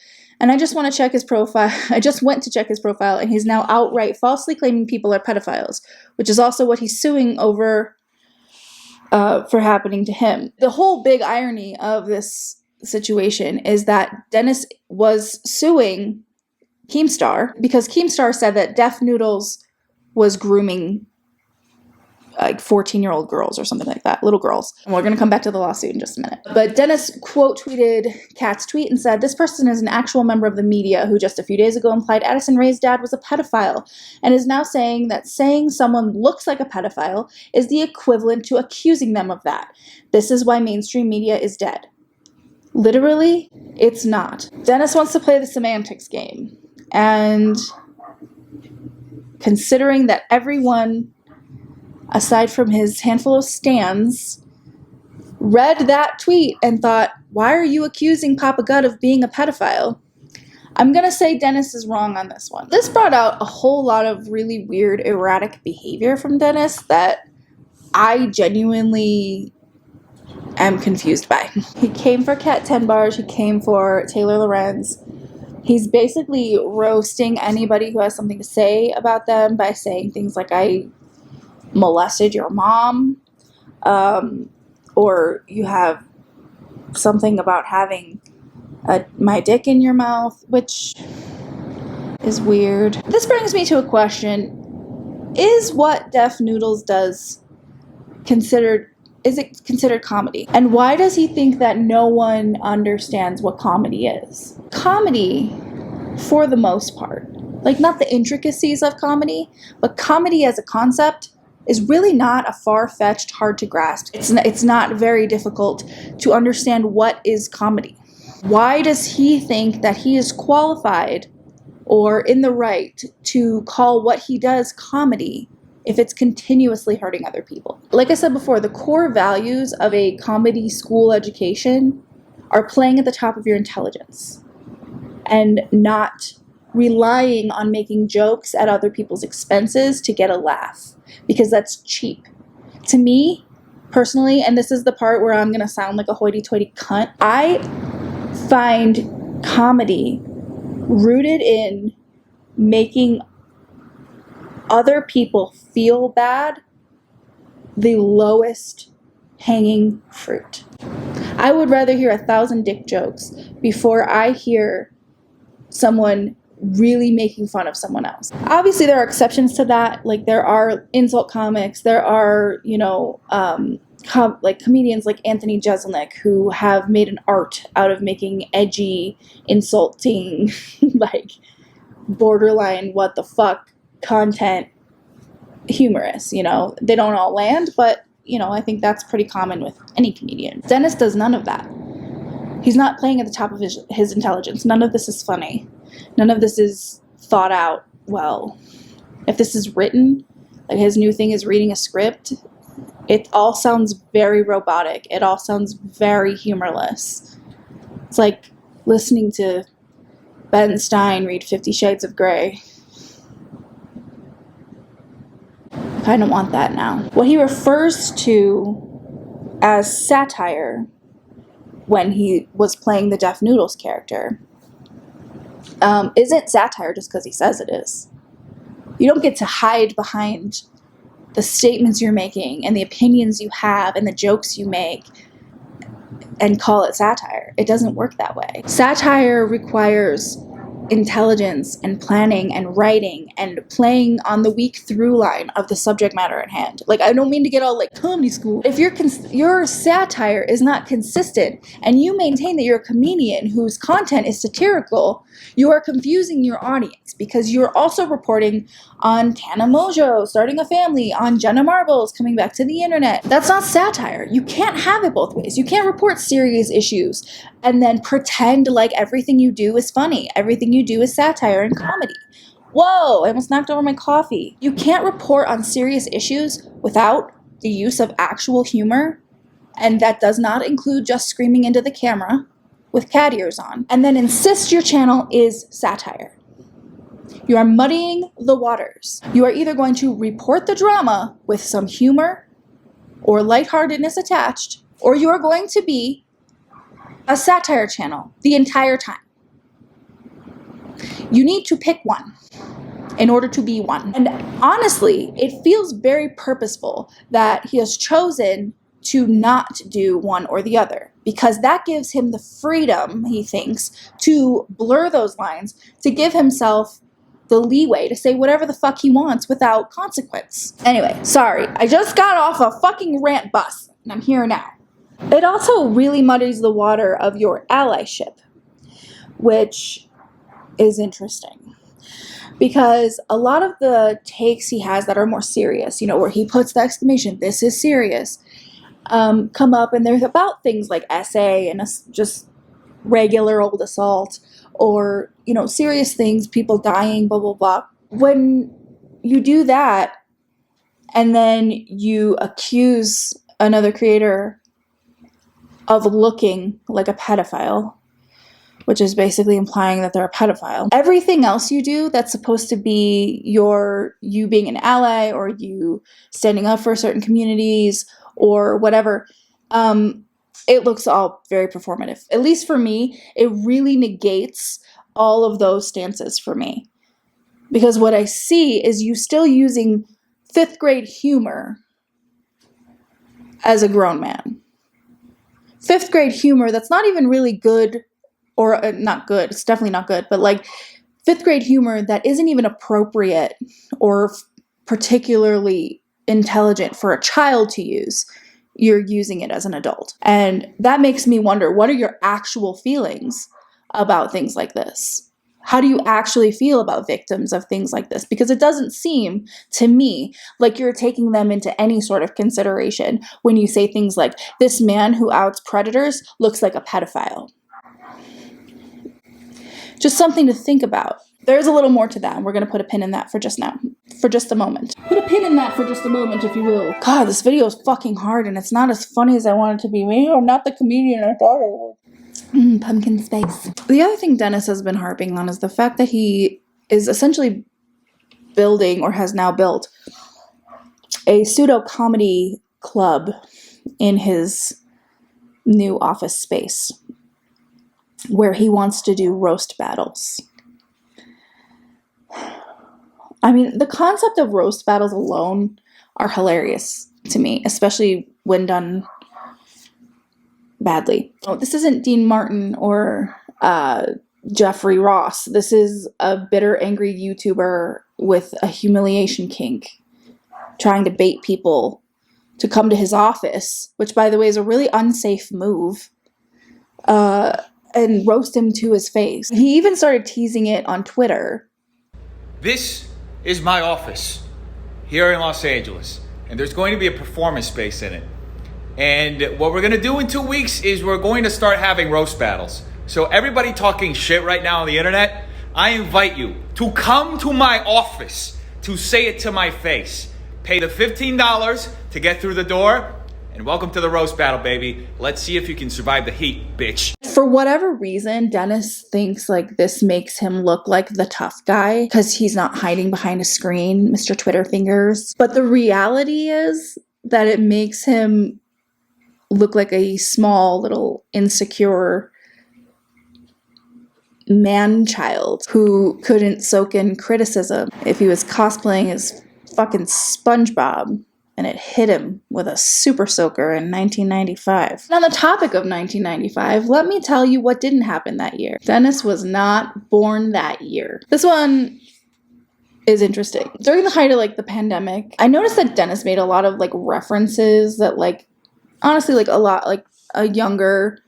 and I just want to check his profile. I just went to check his profile, and he's now outright falsely claiming people are pedophiles, which is also what he's suing over for happening to him. The whole big irony of this situation is that Dennis was suing Keemstar because Keemstar said that Def Noodles was grooming like 14-year-old girls or something like that, little girls. And we're going to come back to the lawsuit in just a minute. But Dennis quote tweeted Kat's tweet and said, this person is an actual member of the media who just a few days ago implied Addison Rae's dad was a pedophile and is now saying that saying someone looks like a pedophile is the equivalent to accusing them of that. This is why mainstream media is dead. Literally, it's not. Dennis wants to play the semantics game. And considering that everyone, aside from his handful of stans, read that tweet and thought, why are you accusing Papa Gut of being a pedophile? I'm going to say Dennis is wrong on this one. This brought out a whole lot of really weird, erratic behavior from Dennis that I genuinely am confused by. He came for Cat 10 Bars. He came for Taylor Lorenz. He's basically roasting anybody who has something to say about them by saying things like, I molested your mom, or you have something about having my dick in your mouth, which is weird. This brings me to a question. Is what Def Noodles does is it considered comedy? And why does he think that no one understands what comedy is? Comedy, for the most part, like not the intricacies of comedy, but comedy as a concept is really not a far-fetched, hard to grasp. It's not very difficult to understand what is comedy. Why does he think that he is qualified or in the right to call what he does comedy if it's continuously hurting other people? Like I said before, the core values of a comedy school education are playing at the top of your intelligence and not relying on making jokes at other people's expenses to get a laugh, because that's cheap. To me, personally, and this is the part where I'm going to sound like a hoity-toity cunt, I find comedy rooted in making other people feel bad the lowest hanging fruit. I would rather hear 1,000 dick jokes before I hear someone really making fun of someone else. Obviously, there are exceptions to that. Like, there are insult comics. There are, like comedians like Anthony Jeselnik who have made an art out of making edgy, insulting, like borderline what the fuck content humorous. They don't all land, but I think that's pretty common with any comedian. Dennis does none of that. He's not playing at the top of his intelligence. None of this is funny. None of this is thought out well. If this is written, like his new thing is reading a script, it all sounds very robotic. It all sounds very humorless. It's like listening to Ben Stein read 50 Shades of Grey. I kind of want that now. What he refers to as satire when he was playing the Def Noodles character isn't satire just because he says it is. You don't get to hide behind the statements you're making and the opinions you have and the jokes you make and call it satire. It doesn't work that way. Satire requires intelligence and planning and writing and playing on the weak through line of the subject matter at hand. Like, I don't mean to get all like comedy school. If your satire is not consistent and you maintain that you're a comedian whose content is satirical, you are confusing your audience because you're also reporting on Tana Mojo starting a family, on Jenna Marbles coming back to the internet. That's not satire. You can't have it both ways. You can't report serious issues and then pretend like everything you do is funny. Everything you do is satire and comedy. Whoa, I almost knocked over my coffee. You can't report on serious issues without the use of actual humor, and that does not include just screaming into the camera with cat ears on, and then insist your channel is satire. You are muddying the waters. You are either going to report the drama with some humor or lightheartedness attached, or you are going to be a satire channel the entire time. You need to pick one in order to be one. And honestly, it feels very purposeful that he has chosen to not do one or the other, because that gives him the freedom, he thinks, to blur those lines, to give himself the leeway to say whatever the fuck he wants without consequence. Anyway, sorry, I just got off a fucking rant bus, and I'm here now. It also really muddies the water of your allyship, which is interesting. Because a lot of the takes he has that are more serious, where he puts the exclamation, "This is serious," come up, and they're about things like SA and just regular old assault, or, serious things, people dying, blah, blah, blah. When you do that, and then you accuse another creator of looking like a pedophile, which is basically implying that they're a pedophile. Everything else you do that's supposed to be you being an ally, or you standing up for certain communities, or whatever, it looks all very performative. At least for me, it really negates all of those stances for me. Because what I see is you still using 5th grade humor as a grown man. fifth grade humor that's not even really good, or not good, it's definitely not good, but like fifth grade humor that isn't even appropriate or particularly intelligent for a child to use, you're using it as an adult. And that makes me wonder, what are your actual feelings about things like this? How do you actually feel about victims of things like this? Because it doesn't seem to me like you're taking them into any sort of consideration when you say things like, this man who outs predators looks like a pedophile. Just something to think about. There's a little more to that, and we're going to put a pin in that for just now. For just a moment. Put a pin in that for just a moment, if you will. God, this video is fucking hard, and it's not as funny as I want it to be. Maybe I'm not the comedian I thought I was. Pumpkin spice. The other thing Dennis has been harping on is the fact that he is essentially building, or has now built, a pseudo-comedy club in his new office space, where he wants to do roast battles. I mean, the concept of roast battles alone are hilarious to me, especially when done badly. Oh, this isn't Dean Martin or Jeffrey Ross. This is a bitter, angry YouTuber with a humiliation kink trying to bait people to come to his office, which, by the way, is a really unsafe move, and roast him to his face. He even started teasing it on Twitter. This is my office here in Los Angeles, and there's going to be a performance space in it. And what we're going to do in 2 weeks is we're going to start having roast battles. So everybody talking shit right now on the internet, I invite you to come to my office to say it to my face. Pay the $15 to get through the door, and welcome to the roast battle, baby. Let's see if you can survive the heat, bitch. For whatever reason, Dennis thinks like this makes him look like the tough guy because he's not hiding behind a screen, Mr. Twitter fingers. But the reality is that it makes him look like a small, little, insecure man-child who couldn't soak in criticism if he was cosplaying as fucking SpongeBob and it hit him with a super soaker in 1995. And on the topic of 1995, let me tell you what didn't happen that year. Dennis was not born that year. This one is interesting. During the height of like the pandemic, I noticed that Dennis made a lot of like references that like, honestly, like a lot, like a younger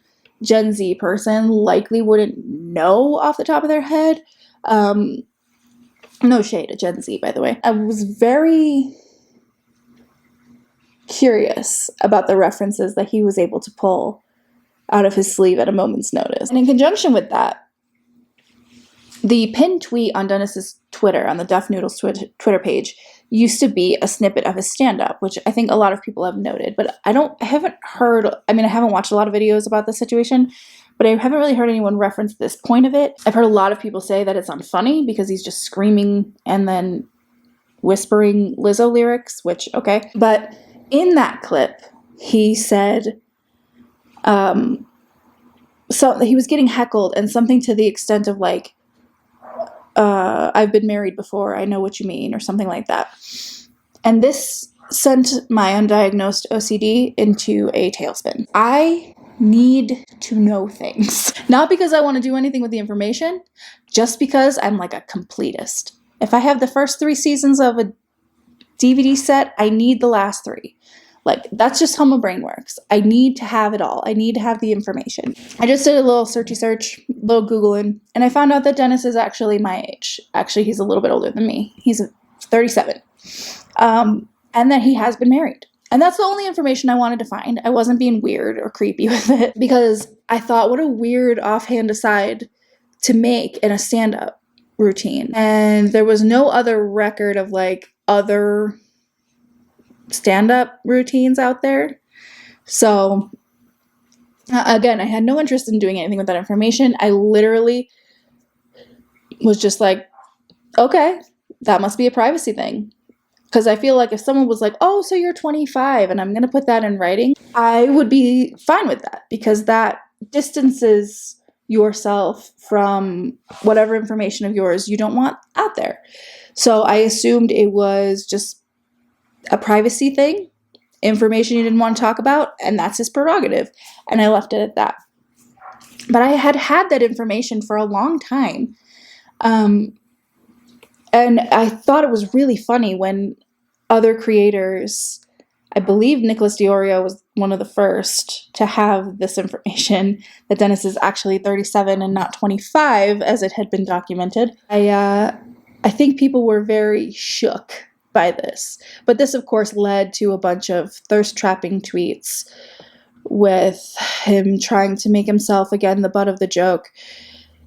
Gen Z person likely wouldn't know off the top of their head. No shade to Gen Z, by the way. I was very curious about the references that he was able to pull out of his sleeve at a moment's notice. And in conjunction with that, the pinned tweet on Dennis's Twitter, on the Deaf Noodles Twitter page, used to be a snippet of his stand-up, which I think a lot of people have noted, but I haven't watched a lot of videos about this situation, but I haven't really heard anyone reference this point of it. I've heard a lot of people say that it's unfunny because he's just screaming and then whispering Lizzo lyrics, which, okay. But in that clip, he said, so he was getting heckled and something to the extent of like, I've been married before, I know what you mean, or something like that. And this sent my undiagnosed OCD into a tailspin. I need to know things. Not because I want to do anything with the information, just because I'm like a completist. If I have the first 3 seasons of a DVD set, I need the last 3. Like, that's just how my brain works. I need to have it all. I need to have the information. I just did a little search, little Googling, and I found out that Dennis is actually my age. Actually, he's a little bit older than me. He's 37. And that he has been married. And that's the only information I wanted to find. I wasn't being weird or creepy with it because I thought, what a weird offhand aside to make in a stand-up routine. And there was no other record of like other stand-up routines out there. So again, I had no interest in doing anything with that information. I literally was just like, okay, that must be a privacy thing. Because I feel like if someone was like, oh, so you're 25 and I'm going to put that in writing, I would be fine with that because that distances yourself from whatever information of yours you don't want out there. So I assumed it was just a privacy thing information he didn't want to talk about, and that's his prerogative. And I left it at that. But I had that information for a long time. And I thought it was really funny when other creators, I believe Nicholas Diorio was one of the first to have this information, that Dennis is actually 37 and not 25, as it had been documented. I think people were very shook by this. But this, of course, led to a bunch of thirst-trapping tweets with him trying to make himself, again, the butt of the joke.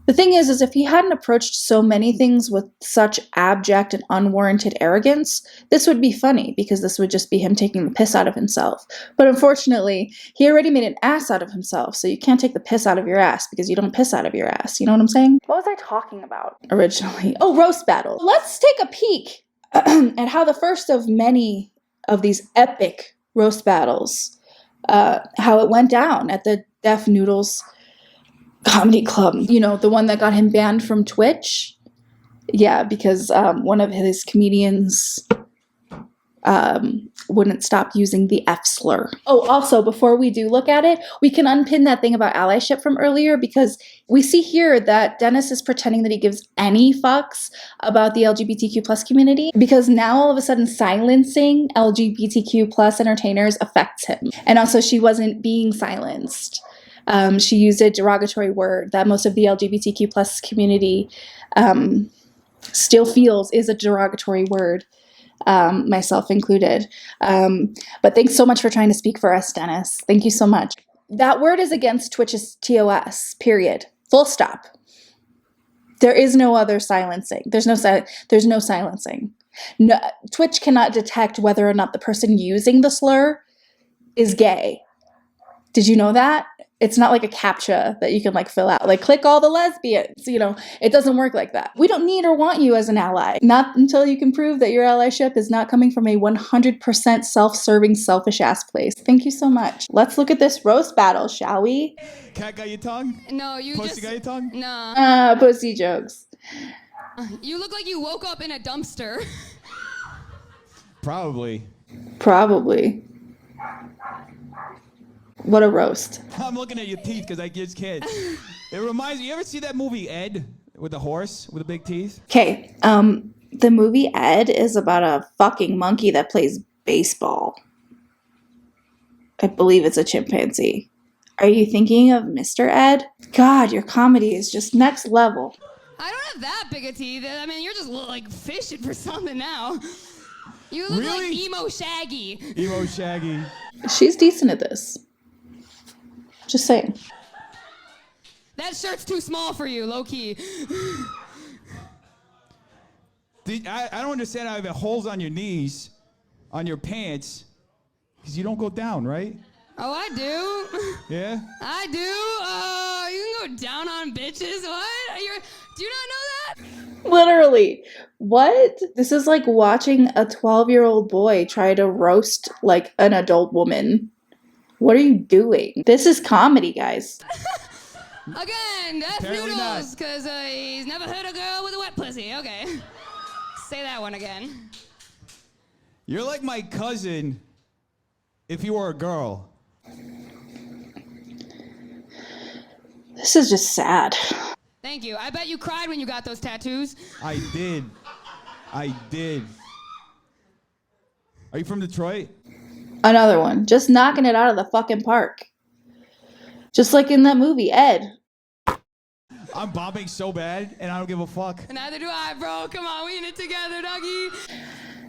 The thing is if he hadn't approached so many things with such abject and unwarranted arrogance, this would be funny, because this would just be him taking the piss out of himself. But unfortunately, he already made an ass out of himself, so you can't take the piss out of your ass because you don't piss out of your ass. You know what I'm saying? What was I talking about originally? Oh, roast battle. Let's take a peek at how the first of many of these epic roast battles, how it went down at the Deaf Noodles Comedy Club. You know, the one that got him banned from Twitch. Yeah, because one of his comedians wouldn't stop using the F slur. Oh, also, before we do look at it, we can unpin that thing about allyship from earlier, because we see here that Dennis is pretending that he gives any fucks about the LGBTQ plus community, because now all of a sudden silencing LGBTQ plus entertainers affects him. And also, she wasn't being silenced. She used a derogatory word that most of the LGBTQ plus community still feels is a derogatory word, myself included. But thanks so much for trying to speak for us, Dennis. Thank you so much. That word is against Twitch's TOS, period. Full stop. There is no other silencing. There's no silencing. No, Twitch cannot detect whether or not the person using the slur is gay. Did you know that? It's not like a CAPTCHA that you can like fill out, like click all the lesbians, you know, it doesn't work like that. We don't need or want you as an ally, not until you can prove that your allyship is not coming from a 100% self-serving, selfish ass place. Thank you so much. Let's look at this roast battle, shall we? Cat got your tongue? No, you Pussy just... got your tongue? No. Pussy jokes. You look like you woke up in a dumpster. Probably. What a roast. I'm looking at your teeth because I just can't. It reminds me, you ever see that movie Ed with the horse with the big teeth? Okay, the movie Ed is about a fucking monkey that plays baseball. I believe it's a chimpanzee. Are you thinking of Mr. Ed? God, your comedy is just next level. I don't have that big of teeth. I mean, you're just like fishing for something now. You look like emo Shaggy. Emo Shaggy. She's decent at this. Just saying. That shirt's too small for you, low key. I don't understand how you have holes on your knees, on your pants, because you don't go down, right? Oh, I do. Yeah? I do. You can go down on bitches. What? Do you not know that? Literally. What? This is like watching a 12-year-old boy try to roast like an adult woman. What are you doing? This is comedy, guys. Again, Deaf Noodles, because he's never heard a girl with a wet pussy. Okay. Say that one again. You're like my cousin if you were a girl. This is just sad. Thank you. I bet you cried when you got those tattoos. I did. Are you from Detroit? Another one. Just knocking it out of the fucking park. Just like in that movie, Ed. I'm bombing so bad, and I don't give a fuck. Neither do I, bro. Come on, we in it together, doggy.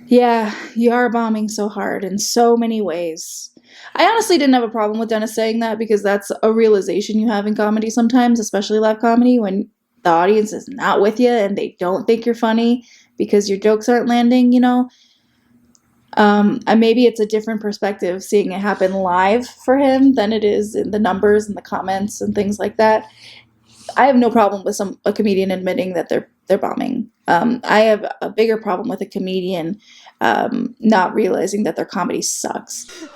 Yeah, you are bombing so hard in so many ways. I honestly didn't have a problem with Dennis saying that, because that's a realization you have in comedy sometimes, especially live comedy, when the audience is not with you and they don't think you're funny because your jokes aren't landing, you know? And maybe it's a different perspective seeing it happen live for him than it is in the numbers and the comments and things like that. I have no problem with a comedian admitting that they're bombing. I have a bigger problem with a comedian not realizing that their comedy sucks.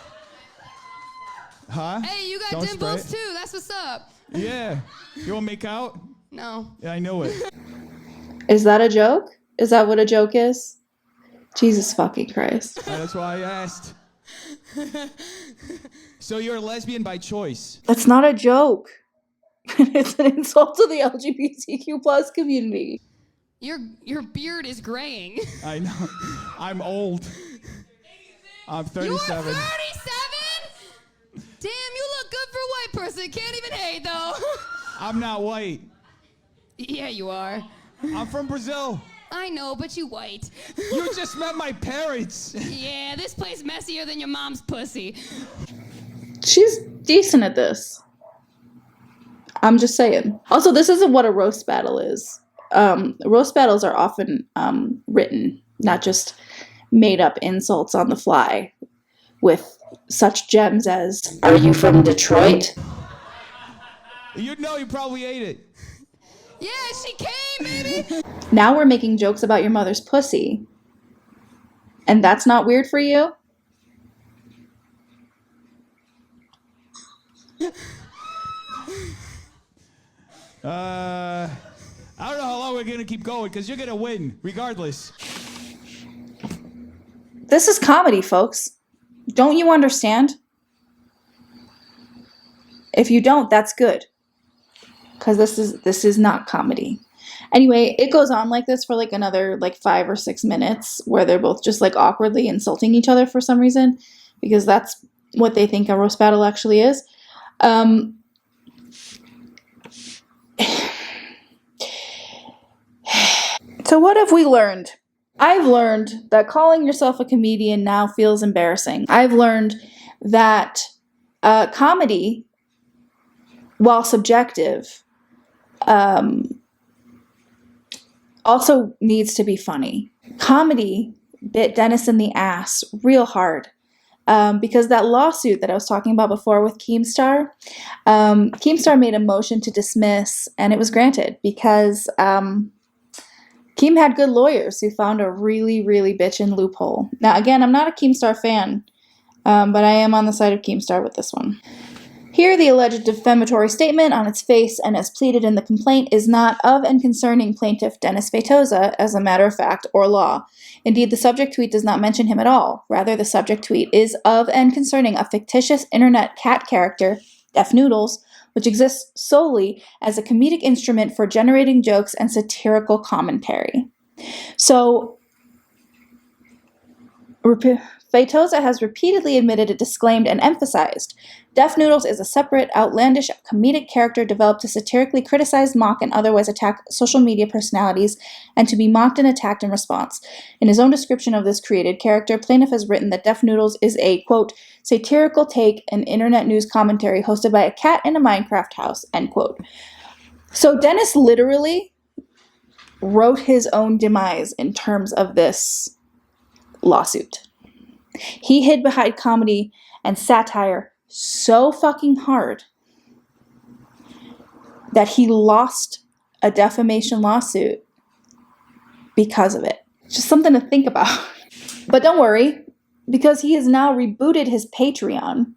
Huh? Hey, you got dimples too. That's what's up. Yeah. You want to make out? No. Yeah, I know it. Is that a joke? Is that what a joke is? Jesus fucking Christ. That's why I asked. So you're a lesbian by choice? That's not a joke. It's an insult to the LGBTQ plus community. Your beard is graying. I know. I'm old. I'm 37. You're 37? Damn, you look good for a white person. Can't even hate, though. I'm not white. Yeah, you are. I'm from Brazil. I know, but you white. You just met my parents. Yeah, this place messier than your mom's pussy. She's decent at this. I'm just saying. Also, this isn't what a roast battle is. Roast battles are often written, not just made up insults on the fly with such gems as, "Are you from Detroit?" You know you probably ate it. Yeah, she came, baby. Now we're making jokes about your mother's pussy. And that's not weird for you? I don't know how long we're going to keep going because you're going to win regardless. This is comedy, folks. Don't you understand? If you don't, that's good. Because this is not comedy. Anyway, it goes on like this for like another 5 or 6 minutes where they're both just like awkwardly insulting each other for some reason, because that's what they think a roast battle actually is. So what have we learned? I've learned that calling yourself a comedian now feels embarrassing. I've learned that comedy, while subjective, also needs to be funny. Comedy bit Dennis in the ass real hard because that lawsuit that I was talking about before with Keemstar, Keemstar made a motion to dismiss and it was granted because Keem had good lawyers who found a really, really bitchin' loophole. Now, again, I'm not a Keemstar fan, but I am on the side of Keemstar with this one. Here, the alleged defamatory statement on its face and as pleaded in the complaint is not of and concerning plaintiff Dennis Feitosa as a matter of fact or law. Indeed, the subject tweet does not mention him at all. Rather, the subject tweet is of and concerning a fictitious internet cat character, Def Noodles, which exists solely as a comedic instrument for generating jokes and satirical commentary. So, Feitosa has repeatedly admitted it disclaimed and emphasized, Def Noodles is a separate, outlandish, comedic character developed to satirically criticize, mock, and otherwise attack social media personalities, and to be mocked and attacked in response. In his own description of this created character, plaintiff has written that Def Noodles is a, quote, satirical take and internet news commentary hosted by a cat in a Minecraft house, end quote. So Dennis literally wrote his own demise in terms of this lawsuit. He hid behind comedy and satire so fucking hard that he lost a defamation lawsuit because of it. Just something to think about. But don't worry, because he has now rebooted his Patreon.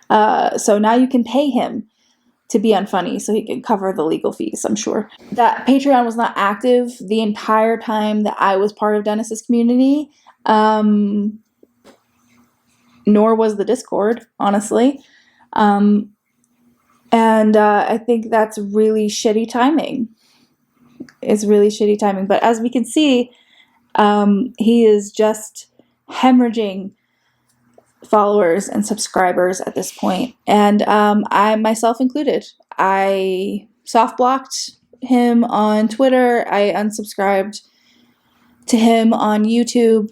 So now you can pay him to be unfunny so he can cover the legal fees, I'm sure. That Patreon was not active the entire time that I was part of Dennis's community. Nor was the Discord, honestly. And I think that's really shitty timing. It's really shitty timing. But as we can see, he is just hemorrhaging followers and subscribers at this point. And I, myself included, I soft blocked him on Twitter. I unsubscribed to him on YouTube.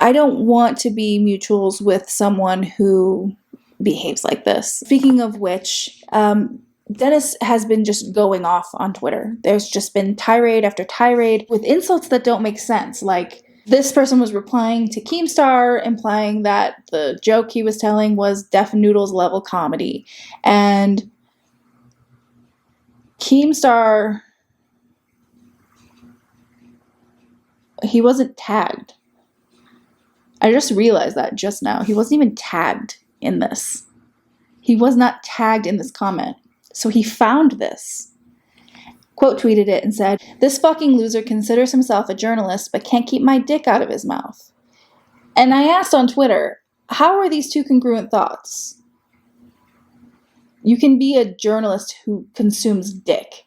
I don't want to be mutuals with someone who behaves like this. Speaking of which, Dennis has been just going off on Twitter. There's just been tirade after tirade with insults that don't make sense. Like, this person was replying to Keemstar, implying that the joke he was telling was Def Noodles level comedy. And Keemstar, he wasn't tagged. I just realized that just now. He wasn't even tagged in this. He was not tagged in this comment. So he found this. Quote tweeted it and said, "This fucking loser considers himself a journalist but can't keep my dick out of his mouth." And I asked on Twitter, how are these two congruent thoughts? You can be a journalist who consumes dick.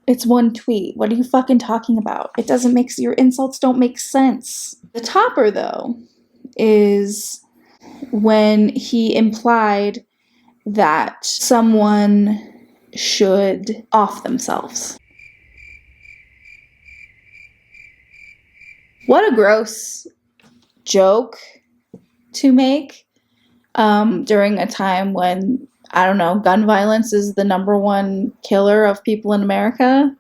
It's one tweet. What are you fucking talking about? It doesn't make, your insults don't make sense. The topper, though, is when he implied that someone should off themselves. What a gross joke to make during a time when, I don't know, gun violence is the #1 killer of people in America,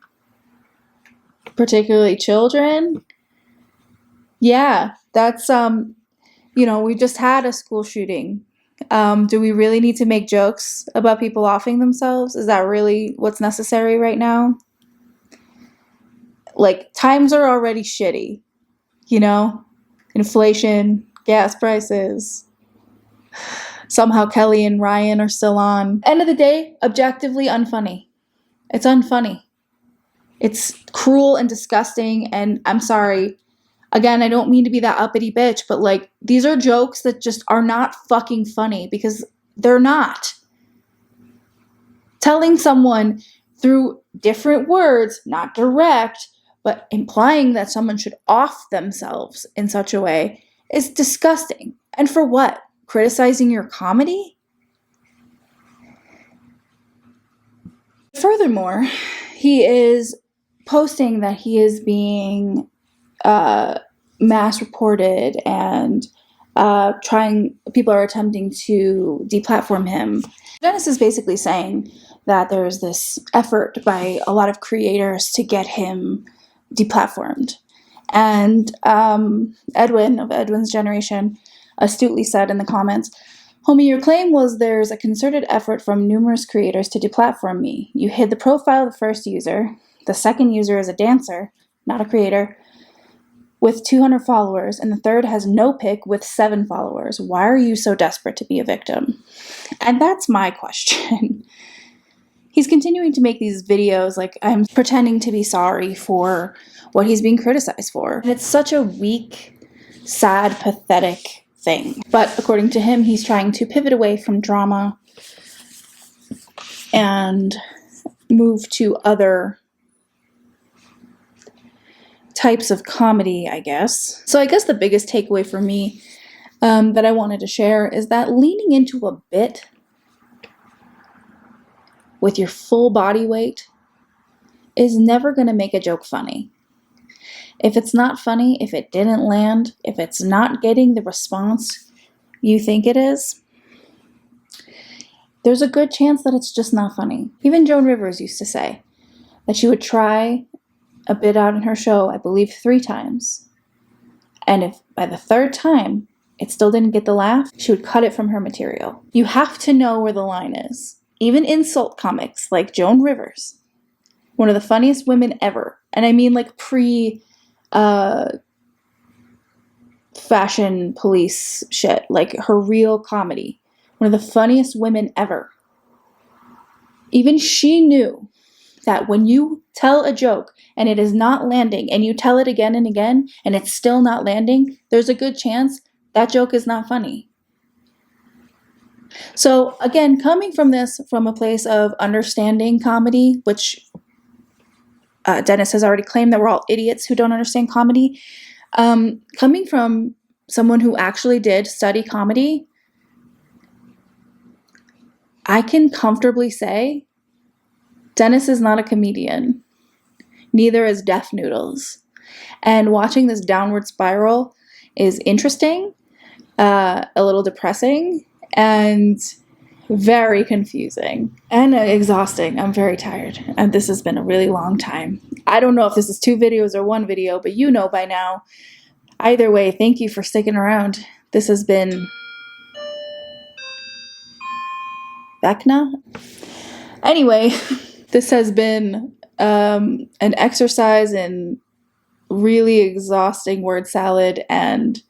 particularly children. Yeah, that's, you know, we just had a school shooting. Do we really need to make jokes about people offing themselves? Is that really what's necessary right now? Like, times are already shitty, you know? Inflation, gas prices. Somehow Kelly and Ryan are still on. End of the day, objectively unfunny. It's unfunny. It's cruel and disgusting, and I'm sorry. Again, I don't mean to be that uppity bitch, but like, these are jokes that just are not fucking funny because they're not. Telling someone through different words, not direct, but implying that someone should off themselves in such a way is disgusting. And for what? Criticizing your comedy? Furthermore, he is posting that he is being mass reported and people are attempting to deplatform him. Dennis is basically saying that there's this effort by a lot of creators to get him deplatformed. And Edwin of Edwin's generation astutely said in the comments, "Homie, your claim was there's a concerted effort from numerous creators to deplatform me. You hid the profile of the first user. The second user is a dancer, not a creator, with 200 followers, and the third has no pic with 7 followers. Why are you so desperate to be a victim?" And that's my question. He's continuing to make these videos like I'm pretending to be sorry for what he's being criticized for. And it's such a weak, sad, pathetic thing. But according to him, he's trying to pivot away from drama and move to other types of comedy, I guess. So I guess the biggest takeaway for me that I wanted to share is that leaning into a bit with your full body weight is never going to make a joke funny. If it's not funny, if it didn't land, if it's not getting the response you think it is, there's a good chance that it's just not funny. Even Joan Rivers used to say that she would try a bit out in her show, I believe 3 times. And if by the 3rd time it still didn't get the laugh, she would cut it from her material. You have to know where the line is. Even insult comics like Joan Rivers, one of the funniest women ever, and I mean like fashion police shit, like her real comedy, one of the funniest women ever. Even she knew that when you tell a joke and it is not landing, and you tell it again and again and it's still not landing, there's a good chance that joke is not funny. So again, coming from this from a place of understanding comedy, which Dennis has already claimed that we're all idiots who don't understand comedy, coming from someone who actually did study comedy, I can comfortably say Dennis is not a comedian. Neither is Deaf Noodles. And watching this downward spiral is interesting, a little depressing, and very confusing and exhausting. I'm very tired, and this has been a really long time. I don't know if this is 2 videos or 1 video, but you know by now. Either way, thank you for sticking around. This has been Vecna? Anyway, this has been an exercise in really exhausting word salad and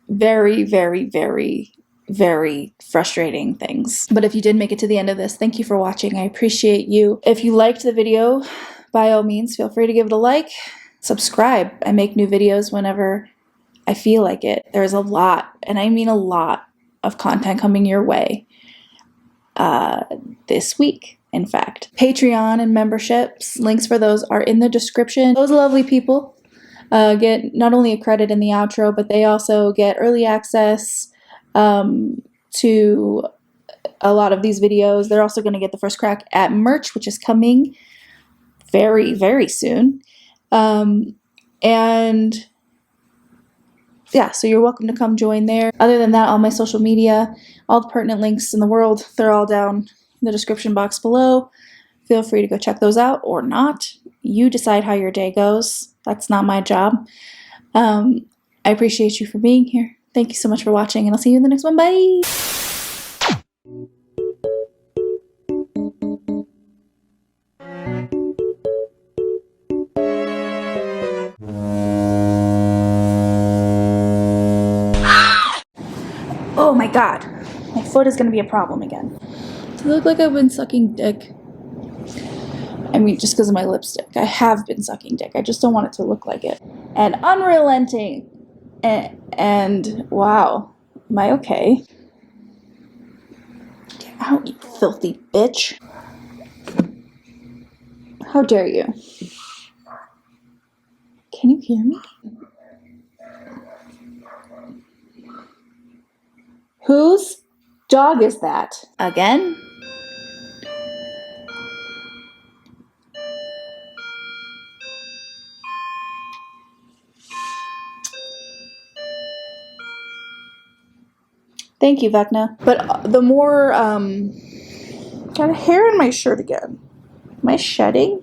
very, very, very, very frustrating things. But if you did make it to the end of this, thank you for watching. I appreciate you. If you liked the video, by all means, feel free to give it a like. Subscribe. I make new videos whenever I feel like it. There's a lot, and I mean a lot, of content coming your way this week, in fact. Patreon and memberships, links for those are in the description. Those lovely people get not only a credit in the outro, but they also get early access to a lot of these videos. They're also going to get the first crack at merch, which is coming very, very soon. And yeah, so you're welcome to come join there. Other than that, all my social media, all the pertinent links in the world, they're all down in the description box below. Feel free to go check those out or not. You decide how your day goes. That's not my job. I appreciate you for being here. Thank you so much for watching, and I'll see you in the next one. Bye! Oh my god, my foot is gonna be a problem again. Does it look like I've been sucking dick? I mean, just because of my lipstick. I have been sucking dick. I just don't want it to look like it. And unrelenting. And wow, am I okay? Get out, you filthy bitch. How dare you? Can you hear me? Whose dog is that? Again? Thank you, Vecna. But the more, got a hair in my shirt again. Am I shedding?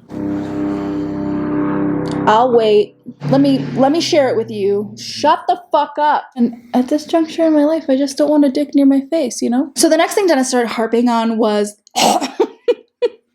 I'll wait. Let me share it with you. Shut the fuck up. And at this juncture in my life, I just don't want a dick near my face, you know? So the next thing Dennis started harping on was